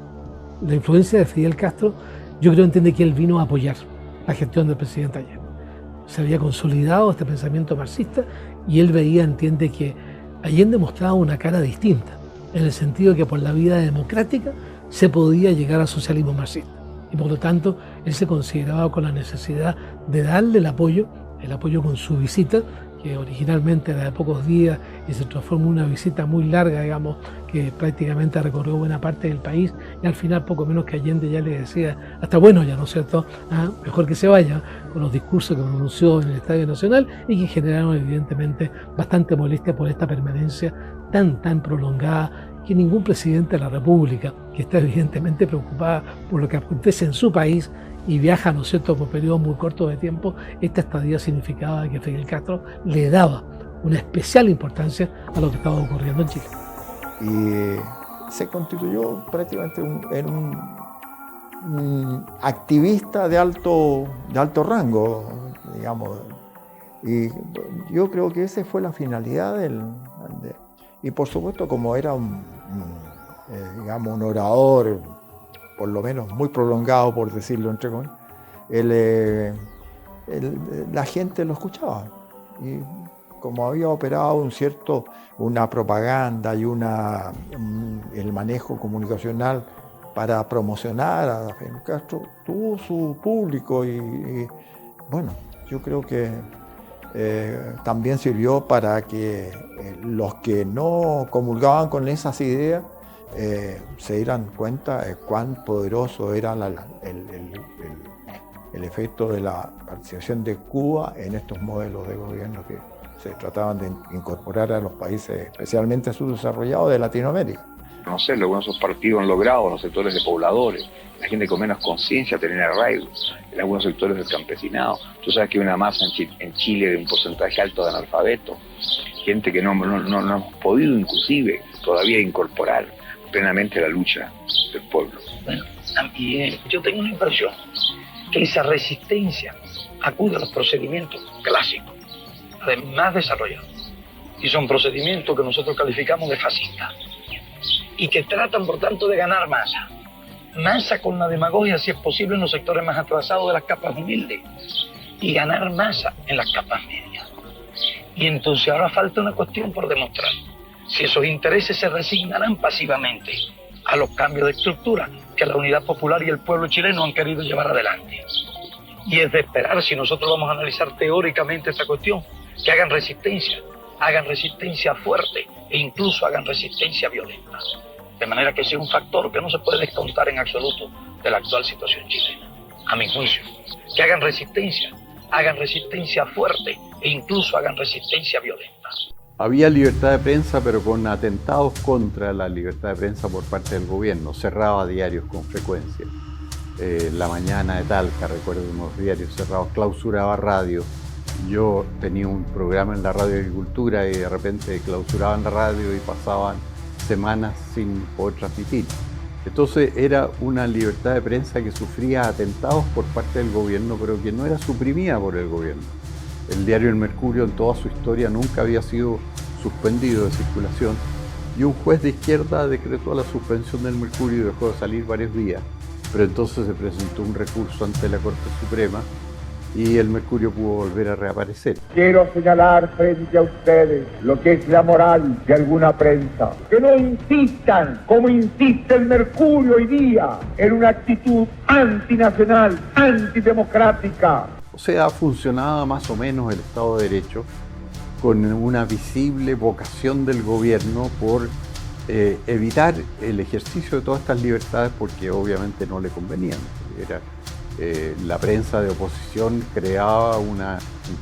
La influencia de Fidel Castro, yo creo entiende que él vino a apoyar la gestión del presidente Allende. Se había consolidado este pensamiento marxista y él veía, entiende que Allende mostraba una cara distinta, en el sentido de que por la vía democrática se podía llegar al socialismo marxista. Y por lo tanto, él se consideraba con la necesidad de darle el apoyo con su visita, que originalmente era de pocos días y se transformó en una visita muy larga, digamos, que prácticamente recorrió buena parte del país, y al final poco menos que Allende ya le decía, hasta bueno ya, ¿no es cierto?, mejor que se vaya, con los discursos que pronunció en el Estadio Nacional y que generaron evidentemente bastante molestia por esta permanencia tan prolongada, que ningún presidente de la República, que está evidentemente preocupada por lo que acontece en su país y viaja, ¿no es cierto?, por periodos muy cortos de tiempo, esta estadía significaba que Fidel Castro le daba una especial importancia a lo que estaba ocurriendo en Chile. Y se constituyó prácticamente en un activista de alto rango, digamos. Y yo creo que esa fue la finalidad y por supuesto, como era un orador, por lo menos muy prolongado, por decirlo entre comillas, la gente lo escuchaba. Y como había operado una propaganda y el manejo comunicacional para promocionar a Fidel Castro, tuvo su público y bueno, yo creo que también sirvió para que los que no comulgaban con esas ideas se dieran cuenta de cuán poderoso era el efecto de la participación de Cuba en estos modelos de gobierno que se trataban de incorporar a los países, especialmente subdesarrollados de Latinoamérica. No sé, lo que esos partidos han logrado en los sectores de pobladores, la gente con menos conciencia, tener arraigo, en algunos sectores del campesinado. Tú sabes que hay una masa en Chile de un porcentaje alto de analfabetos, gente que no hemos podido inclusive todavía incorporar, plenamente la lucha del pueblo. Bueno, y yo tengo una impresión que esa resistencia acude a los procedimientos clásicos, además desarrollados, y son procedimientos que nosotros calificamos de fascistas, y que tratan, por tanto, de ganar masa con la demagogia, si es posible, en los sectores más atrasados de las capas humildes, y ganar masa en las capas medias. Y entonces ahora falta una cuestión por demostrar: si esos intereses se resignarán pasivamente a los cambios de estructura que la Unidad Popular y el pueblo chileno han querido llevar adelante. Y es de esperar, si nosotros vamos a analizar teóricamente esta cuestión, que hagan resistencia fuerte e incluso hagan resistencia violenta. De manera que sea un factor que no se puede descontar en absoluto de la actual situación chilena, a mi juicio. Que hagan resistencia fuerte e incluso hagan resistencia violenta. Había libertad de prensa, pero con atentados contra la libertad de prensa por parte del gobierno. Cerraba diarios con frecuencia. La Mañana de Talca, recuerdo unos diarios cerrados, clausuraba radio. Yo tenía un programa en la radio de agricultura y de repente clausuraban la radio y pasaban semanas sin poder transmitir. Entonces era una libertad de prensa que sufría atentados por parte del gobierno, pero que no era suprimida por el gobierno. El diario El Mercurio en toda su historia nunca había sido suspendido de circulación y un juez de izquierda decretó la suspensión del Mercurio y dejó de salir varios días. Pero entonces se presentó un recurso ante la Corte Suprema y el Mercurio pudo volver a reaparecer. Quiero señalar frente a ustedes lo que es la moral de alguna prensa. Que no insistan, como insiste el Mercurio hoy día, en una actitud antinacional, antidemocrática. O sea, funcionaba más o menos el Estado de Derecho con una visible vocación del gobierno por evitar el ejercicio de todas estas libertades porque obviamente no le convenían. La prensa de oposición creaba un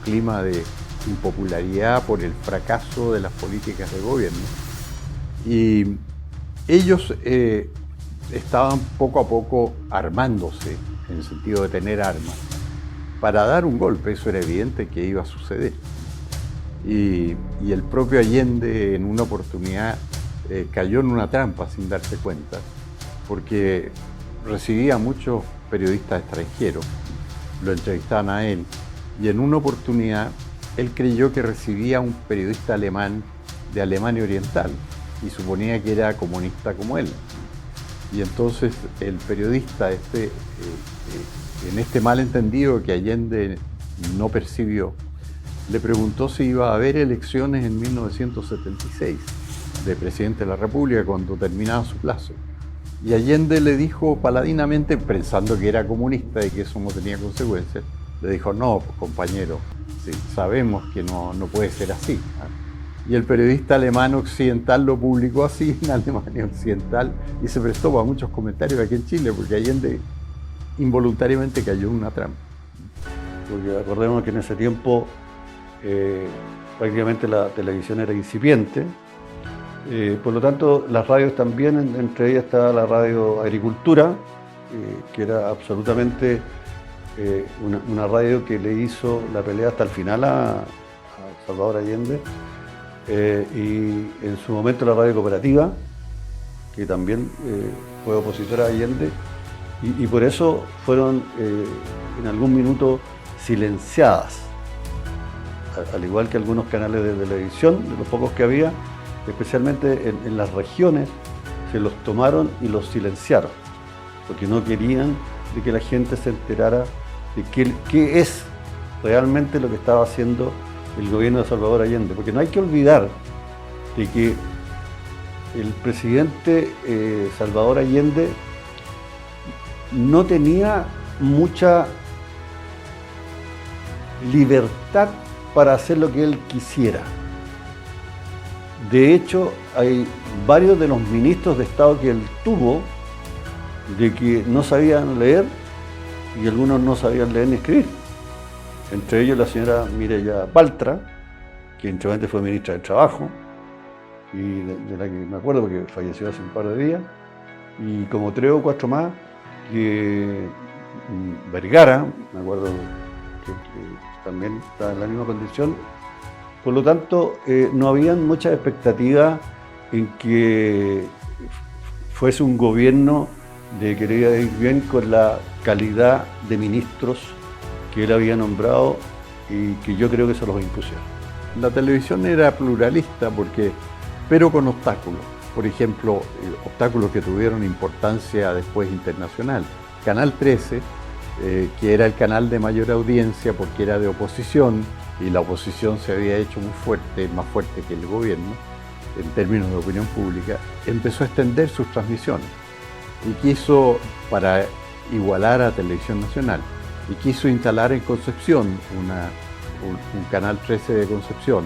clima de impopularidad por el fracaso de las políticas de gobierno. Y ellos estaban poco a poco armándose, en el sentido de tener armas, para dar un golpe. Eso era evidente que iba a suceder. Y el propio Allende en una oportunidad cayó en una trampa sin darse cuenta, porque recibía muchos periodistas extranjeros, lo entrevistaban a él, y en una oportunidad él creyó que recibía un periodista alemán de Alemania Oriental y suponía que era comunista como él. Y entonces el periodista, en este malentendido que Allende no percibió, le preguntó si iba a haber elecciones en 1976 de presidente de la República cuando terminaba su plazo. Y Allende le dijo paladinamente, pensando que era comunista y que eso no tenía consecuencias, le dijo: no, compañero, sí, sabemos que no puede ser así. Y el periodista alemán occidental lo publicó así en Alemania Occidental y se prestó para muchos comentarios aquí en Chile, porque Allende involuntariamente cayó en una trampa. Porque acordemos que en ese tiempo prácticamente la televisión era incipiente, por lo tanto las radios también, entre ellas estaba la radio Agricultura, que era absolutamente una radio que le hizo la pelea hasta el final a Salvador Allende, y en su momento la radio Cooperativa, que también fue opositora a Allende, y por eso fueron en algún minuto silenciadas, al igual que algunos canales de televisión, de los pocos que había, especialmente en las regiones, se los tomaron y los silenciaron, porque no querían de que la gente se enterara de qué es realmente lo que estaba haciendo el gobierno de Salvador Allende, porque no hay que olvidar de que el presidente Salvador Allende no tenía mucha libertad para hacer lo que él quisiera. De hecho, hay varios de los ministros de Estado que él tuvo de que no sabían leer y algunos no sabían leer ni escribir. Entre ellos la señora Mireya Baltra, que anteriormente fue ministra de Trabajo y de la que me acuerdo porque falleció hace un par de días, y como 3 o 4 más, que Vergara, me acuerdo que también está en la misma condición. Por lo tanto, no habían muchas expectativas en que fuese un gobierno de querer ir bien con la calidad de ministros que él había nombrado y que yo creo que se los impusieron. La televisión era pluralista pero con obstáculos. Por ejemplo, obstáculos que tuvieron importancia después internacional. Canal 13, que era el canal de mayor audiencia porque era de oposición, y la oposición se había hecho muy fuerte, más fuerte que el gobierno, en términos de opinión pública, empezó a extender sus transmisiones y quiso, para igualar a Televisión Nacional, y quiso instalar en Concepción un canal 13 de Concepción,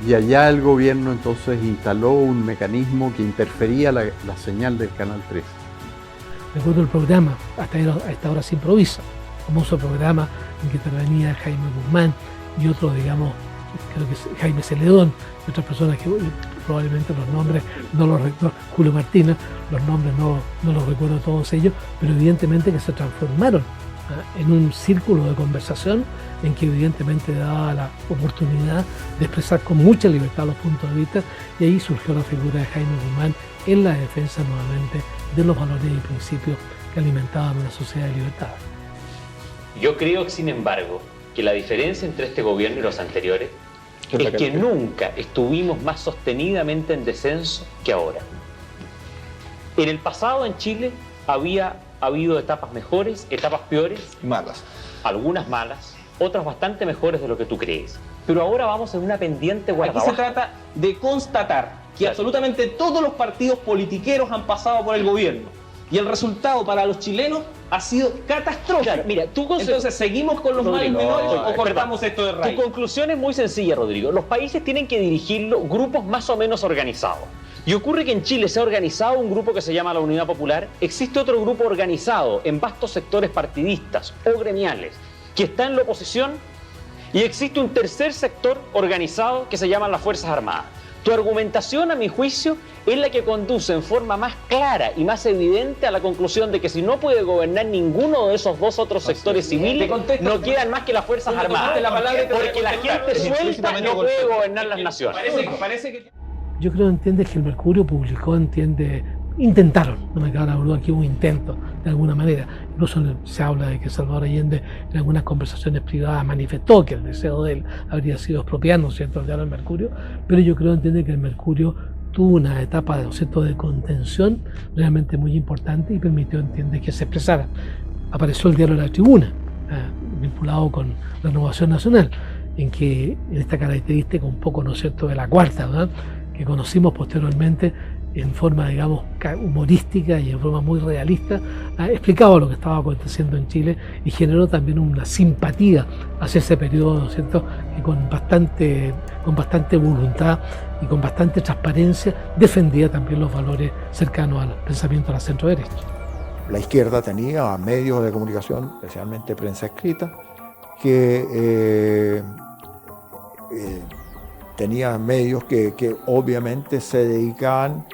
y allá el gobierno entonces instaló un mecanismo que interfería la señal del canal 13. Recuerdo el programa, hasta esta hora se improvisa, famoso programa en que intervenía Jaime Guzmán y otros, digamos, creo que es Jaime Celedón y otras personas que probablemente los nombres no los recuerdo, Julio Martínez, los nombres no los recuerdo todos ellos, pero evidentemente que se transformaron en un círculo de conversación en que evidentemente daba la oportunidad de expresar con mucha libertad los puntos de vista, y ahí surgió la figura de Jaime Guzmán en la defensa nuevamente de los valores y principios que alimentaban una sociedad de libertad. Yo creo, sin embargo, que la diferencia entre este gobierno y los anteriores es que nunca estuvimos más sostenidamente en descenso que ahora. En el pasado en Chile había habido etapas mejores, etapas peores, malas, algunas malas, otras bastante mejores de lo que tú crees. Pero ahora vamos en una pendiente guarda Aquí baja. se trata de constatar que absolutamente todos los partidos politiqueros han pasado por el gobierno. Y el resultado para los chilenos ha sido catastrófico. Claro, mira, entonces, ¿seguimos con los males menores o cortamos esto de raíz? Tu conclusión es muy sencilla, Rodrigo. Los países tienen que dirigirlo grupos más o menos organizados. Y ocurre que en Chile se ha organizado un grupo que se llama la Unidad Popular, existe otro grupo organizado en vastos sectores partidistas o gremiales que está en la oposición, y existe un tercer sector organizado que se llaman las Fuerzas Armadas. Tu argumentación, a mi juicio, es la que conduce en forma más clara y más evidente a la conclusión de que si no puede gobernar ninguno de esos dos otros sectores civiles, no quedan más que las Fuerzas Armadas. Porque la gente suelta no puede gobernar las naciones. Parece que... Yo creo, entiendes, que el Mercurio publicó, intentaron, no me cabe la duda que hubo intentos de alguna manera. Incluso se habla de que Salvador Allende en algunas conversaciones privadas manifestó que el deseo de él habría sido expropiar, ¿no es cierto?, el diario del Mercurio, pero yo creo, entiende, que el Mercurio tuvo una etapa, ¿no es cierto?, de contención realmente muy importante y permitió, entiende, que se expresara. Apareció el diario La Tribuna, vinculado con Renovación Nacional, en que en esta característica un poco, ¿no es cierto?, de la cuarta, ¿verdad?, que conocimos posteriormente en forma, digamos, humorística y en forma muy realista, explicaba lo que estaba aconteciendo en Chile y generó también una simpatía hacia ese periodo, ¿no es cierto?, que con bastante voluntad y con bastante transparencia defendía también los valores cercanos al pensamiento de la centro-derecha. La izquierda tenía medios de comunicación, especialmente prensa escrita, que tenía medios que obviamente se dedicaban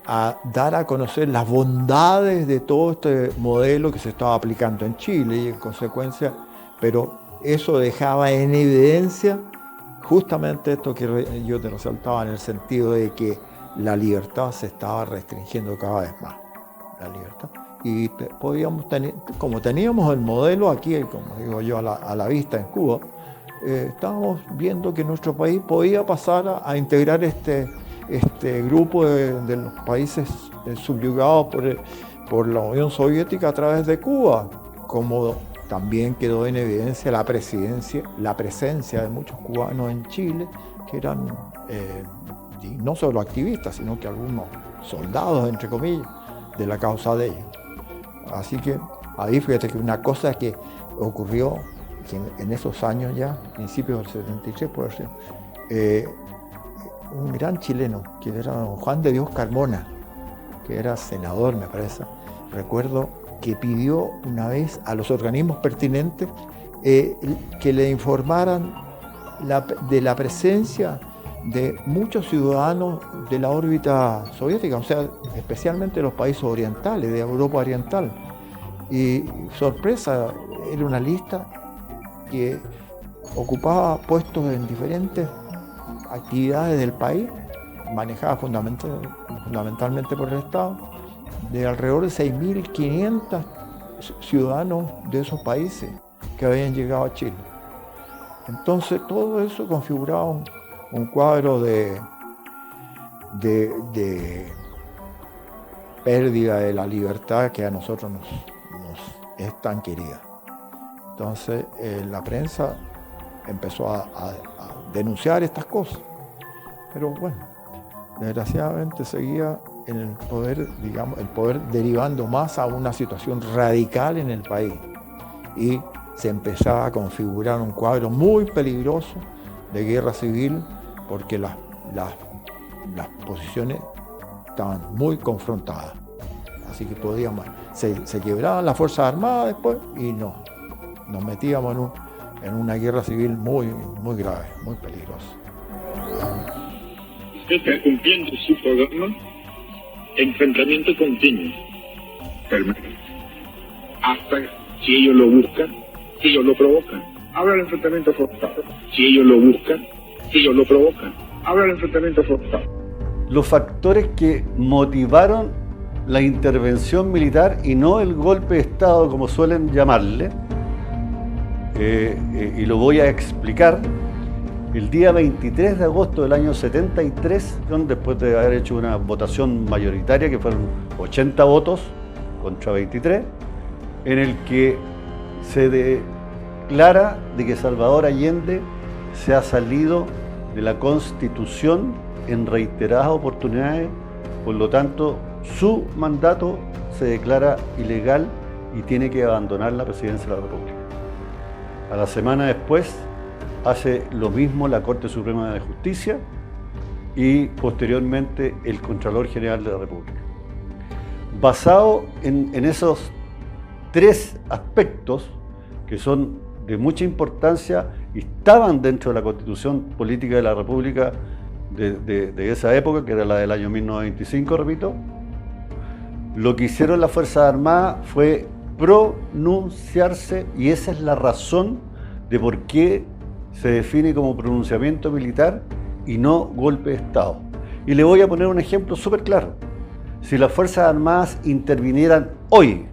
a dar a conocer las bondades de todo este modelo que se estaba aplicando en Chile y en consecuencia, pero eso dejaba en evidencia justamente esto que yo te resaltaba, en el sentido de que la libertad se estaba restringiendo cada vez más, la libertad. Y podíamos tener, como teníamos el modelo aquí, como digo yo, a la vista en Cuba, estábamos viendo que nuestro país podía pasar a integrar este grupo de los países subyugados por la Unión Soviética a través de Cuba, como también quedó en evidencia la presencia de muchos cubanos en Chile, que eran no solo activistas, sino que algunos soldados, entre comillas, de la causa de ellos. Así que ahí fíjate que una cosa que ocurrió que en esos años ya, principios del 73, por ejemplo, un gran chileno, que era don Juan de Dios Carmona, que era senador, me parece, recuerdo que pidió una vez a los organismos pertinentes que le informaran de la presencia de muchos ciudadanos de la órbita soviética, o sea, especialmente los países orientales, de Europa Oriental. Y sorpresa, era una lista que ocupaba puestos en diferentes actividades del país, manejada fundamentalmente por el Estado, de alrededor de 6.500 ciudadanos de esos países que habían llegado a Chile. Entonces todo eso configuraba un cuadro de pérdida de la libertad que a nosotros nos es tan querida. Entonces la prensa empezó a denunciar estas cosas, pero bueno, desgraciadamente seguía en el poder, digamos, el poder derivando más a una situación radical en el país y se empezaba a configurar un cuadro muy peligroso de guerra civil porque las posiciones estaban muy confrontadas. Así que se quebraban las Fuerzas Armadas después y nos metíamos en una guerra civil muy, muy grave, muy peligrosa. Usted está cumpliendo su programa, enfrentamiento continuo, permanente. Hasta si ellos lo buscan, si ellos lo provocan, habrá el enfrentamiento forzado. Si ellos lo buscan, si ellos lo provocan, habrá el enfrentamiento forzado. Los factores que motivaron la intervención militar y no el golpe de Estado, como suelen llamarle, y lo voy a explicar. El día 23 de agosto del año 73, después de haber hecho una votación mayoritaria, que fueron 80 votos contra 23, en el que se declara de que Salvador Allende se ha salido de la Constitución en reiteradas oportunidades, por lo tanto su mandato se declara ilegal y tiene que abandonar la presidencia de la República. A la semana después hace lo mismo la Corte Suprema de Justicia y posteriormente el Contralor General de la República. Basado en esos tres aspectos que son de mucha importancia y estaban dentro de la Constitución Política de la República de esa época, que era la del año 1925, repito, lo que hicieron las Fuerzas Armadas fue pronunciarse, y esa es la razón de por qué se define como pronunciamiento militar y no golpe de Estado. Y le voy a poner un ejemplo súper claro. Si las Fuerzas Armadas intervinieran hoy,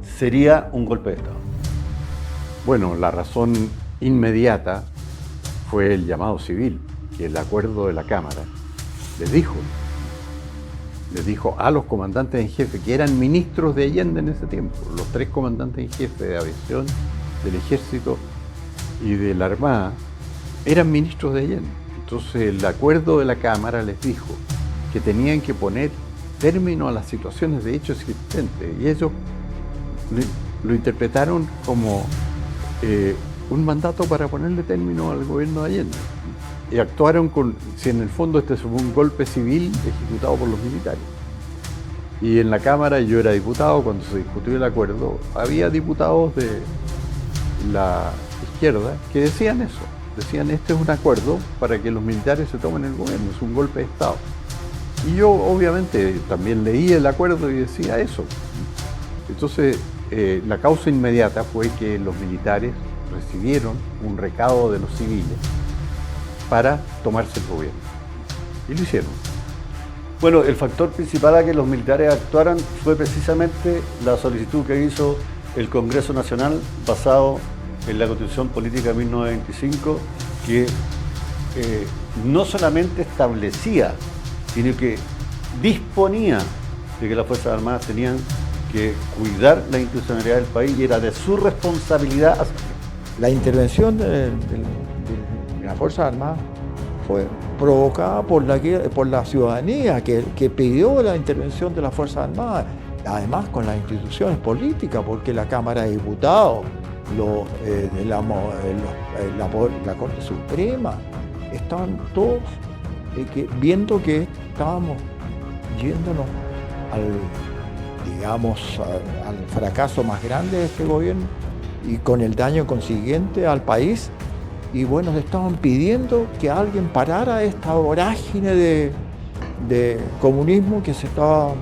sería un golpe de Estado. Bueno, la razón inmediata fue el llamado civil, que el acuerdo de la Cámara les dijo a los comandantes en jefe, que eran ministros de Allende en ese tiempo, los tres comandantes en jefe de aviación, del ejército y de la Armada, eran ministros de Allende. Entonces el acuerdo de la Cámara les dijo que tenían que poner término a las situaciones de hecho existentes, y ellos lo interpretaron como un mandato para ponerle término al gobierno de Allende. Y actuaron si en el fondo este fue un golpe civil ejecutado por los militares. Y en la Cámara, yo era diputado cuando se discutió el acuerdo, había diputados de la izquierda que decían eso. Decían, este es un acuerdo para que los militares se tomen el gobierno, es un golpe de Estado. Y yo obviamente también leí el acuerdo y decía eso. Entonces la causa inmediata fue que los militares recibieron un recado de los civiles para tomarse el gobierno. Y lo hicieron. Bueno, el factor principal a que los militares actuaran fue precisamente la solicitud que hizo el Congreso Nacional basado en la Constitución Política de 1925, que no solamente establecía, sino que disponía de que las Fuerzas Armadas tenían que cuidar la institucionalidad del país y era de su responsabilidad. La intervención de las Fuerzas Armadas fue provocada por la ciudadanía que pidió la intervención de las Fuerzas Armadas, además con las instituciones políticas, porque la Cámara de Diputados, la Corte Suprema, estaban todos viendo que estábamos yéndonos al fracaso más grande de este gobierno y con el daño consiguiente al país. Y bueno, le estaban pidiendo que alguien parara esta vorágine de comunismo que se estaba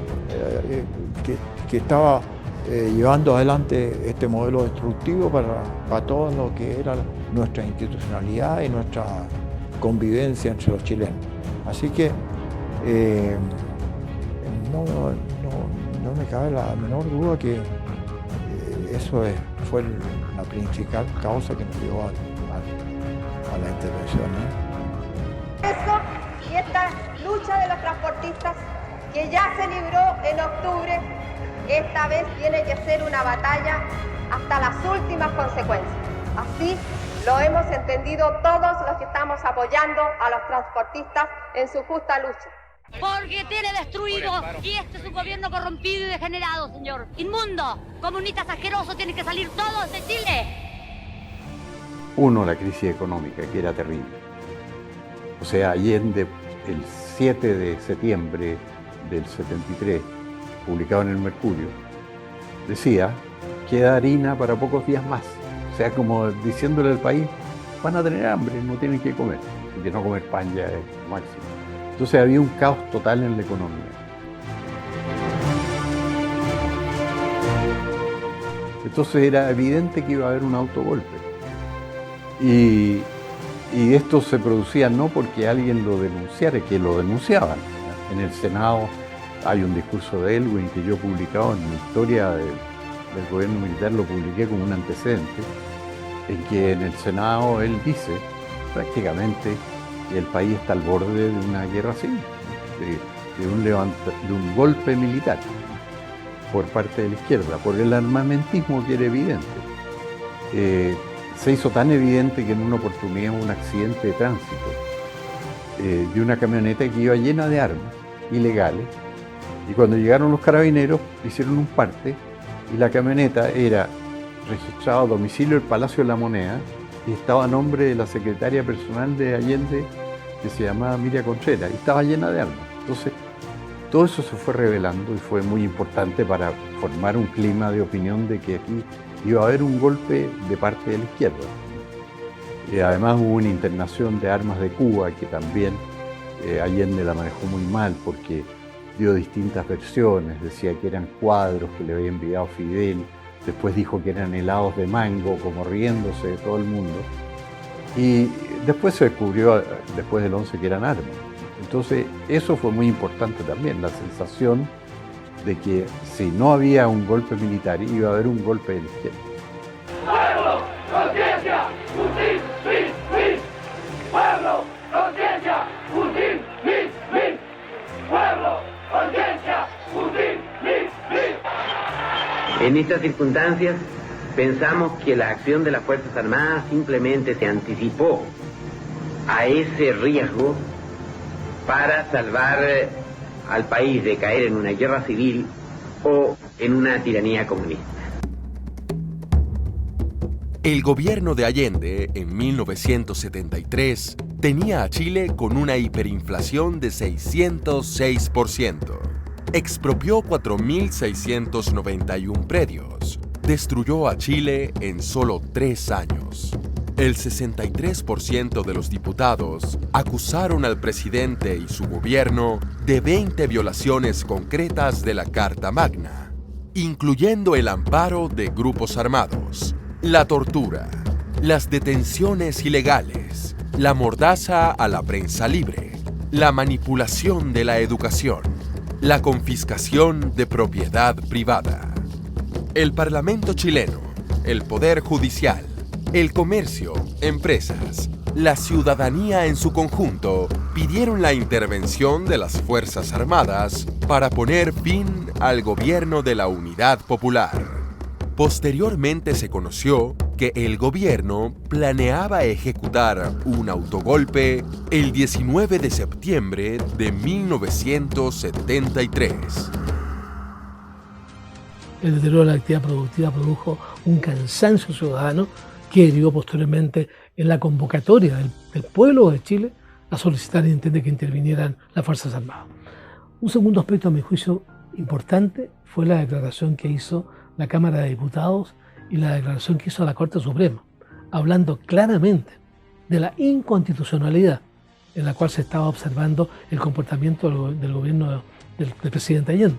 llevando adelante este modelo destructivo para todo lo que era nuestra institucionalidad y nuestra convivencia entre los chilenos. Así que no me cabe la menor duda que eso fue la principal causa que nos llevó a la intervención, ¿no? Eso y esta lucha de los transportistas que ya se libró en octubre, esta vez tiene que ser una batalla hasta las últimas consecuencias. Así lo hemos entendido todos los que estamos apoyando a los transportistas en su justa lucha. Porque tiene destruido, y este es un gobierno corrompido y degenerado, señor. Inmundo, comunistas asquerosos, tienen que salir todos de Chile. Uno, la crisis económica, que era terrible. O sea, Allende, el 7 de septiembre del 73, publicado en el Mercurio, decía, queda harina para pocos días más. O sea, como diciéndole al país, van a tener hambre, no tienen que comer, porque no comer pan ya es lo máximo. Entonces había un caos total en la economía. Entonces era evidente que iba a haber un autogolpe. Y esto se producía no porque alguien lo denunciara, que lo denunciaban. En el Senado hay un discurso de Elwin que yo he publicado en mi historia del gobierno militar, lo publiqué como un antecedente, en que en el Senado él dice prácticamente que el país está al borde de una guerra civil, de un golpe militar por parte de la izquierda, por el armamentismo que era evidente. Se hizo tan evidente que en una oportunidad hubo un accidente de tránsito de una camioneta que iba llena de armas ilegales, y cuando llegaron los carabineros hicieron un parte y la camioneta era registrada a domicilio del Palacio de la Moneda y estaba a nombre de la secretaria personal de Allende, que se llamaba Miriam Contreras, y estaba llena de armas. Entonces, todo eso se fue revelando y fue muy importante para formar un clima de opinión de que aquí iba a haber un golpe de parte de la izquierda. Y además hubo una internación de armas de Cuba que también Allende la manejó muy mal porque dio distintas versiones, decía que eran cuadros que le había enviado Fidel, después dijo que eran helados de mango, como riéndose de todo el mundo, y después se descubrió, después del 11, que eran armas. Entonces eso fue muy importante también, la sensación de que si no había un golpe militar, iba a haber un golpe de la izquierda. ¡Pueblo, conciencia, Putin, min! ¡Pueblo, conciencia, Putin, min! ¡Pueblo, conciencia, Putin, min! En estas circunstancias, pensamos que la acción de las Fuerzas Armadas simplemente se anticipó a ese riesgo para salvar al país de caer en una guerra civil o en una tiranía comunista. El gobierno de Allende, en 1973, tenía a Chile con una hiperinflación de 606%. Expropió 4.691 predios. Destruyó a Chile en solo 3 años. El 63% de los diputados acusaron al presidente y su gobierno de 20 violaciones concretas de la Carta Magna, incluyendo el amparo de grupos armados, la tortura, las detenciones ilegales, la mordaza a la prensa libre, la manipulación de la educación, la confiscación de propiedad privada. El Parlamento chileno, el Poder Judicial, el comercio, empresas, la ciudadanía en su conjunto pidieron la intervención de las Fuerzas Armadas para poner fin al gobierno de la Unidad Popular. Posteriormente se conoció que el gobierno planeaba ejecutar un autogolpe el 19 de septiembre de 1973. El deterioro de la actividad productiva produjo un cansancio ciudadano que derivó posteriormente en la convocatoria del pueblo de Chile a solicitar que intervinieran las Fuerzas Armadas. Un segundo aspecto, a mi juicio, importante fue la declaración que hizo la Cámara de Diputados y la declaración que hizo la Corte Suprema, hablando claramente de la inconstitucionalidad en la cual se estaba observando el comportamiento del gobierno del presidente Allende,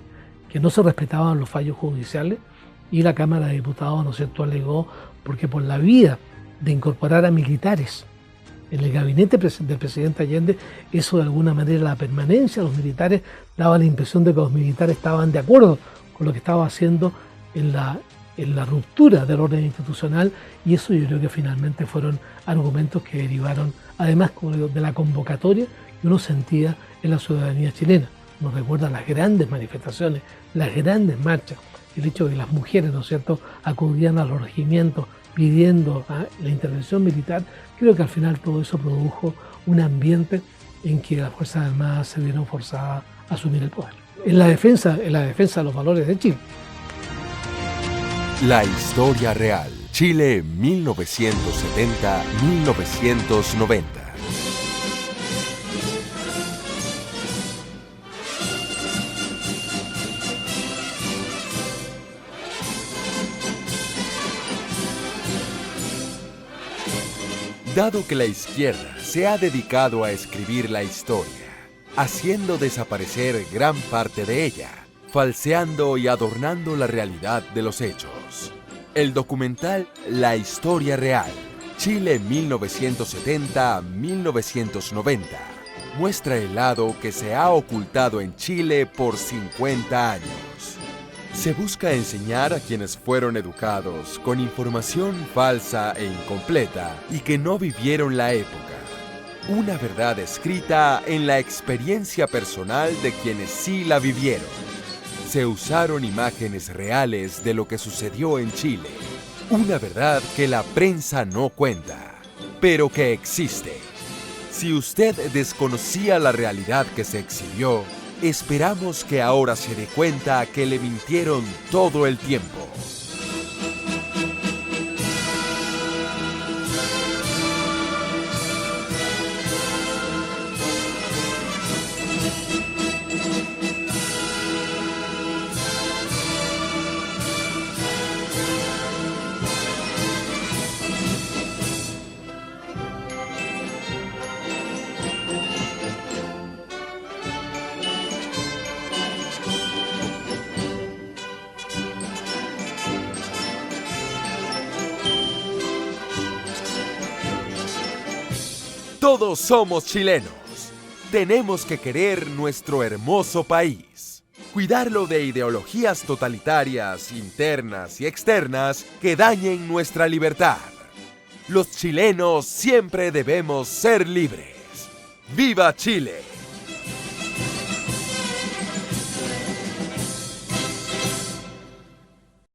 que no se respetaban los fallos judiciales, y la Cámara de Diputados, ¿no es cierto?, alegó porque por la vía de incorporar a militares en el gabinete del presidente Allende, eso de alguna manera, la permanencia de los militares, daba la impresión de que los militares estaban de acuerdo por lo que estaba haciendo en la ruptura del orden institucional, y eso yo creo que finalmente fueron argumentos que derivaron, además de la convocatoria que uno sentía en la ciudadanía chilena. Nos recuerda las grandes manifestaciones, las grandes marchas, el hecho de que las mujeres, ¿no es cierto?, acudían a los regimientos pidiendo la intervención militar. Creo que al final todo eso produjo un ambiente en que las Fuerzas Armadas se vieron forzadas a asumir el poder. En la defensa de los valores de Chile. La historia real. Chile 1970-1990. Dado que la izquierda se ha dedicado a escribir la historia, haciendo desaparecer gran parte de ella, falseando y adornando la realidad de los hechos. El documental La Historia Real, Chile 1970-1990, muestra el lado que se ha ocultado en Chile por 50 años. Se busca enseñar a quienes fueron educados con información falsa e incompleta y que no vivieron la época. Una verdad escrita en la experiencia personal de quienes sí la vivieron. Se usaron imágenes reales de lo que sucedió en Chile. Una verdad que la prensa no cuenta, pero que existe. Si usted desconocía la realidad que se exhibió, esperamos que ahora se dé cuenta que le mintieron todo el tiempo. Todos somos chilenos. Tenemos que querer nuestro hermoso país. Cuidarlo de ideologías totalitarias, internas y externas que dañen nuestra libertad. Los chilenos siempre debemos ser libres. ¡Viva Chile!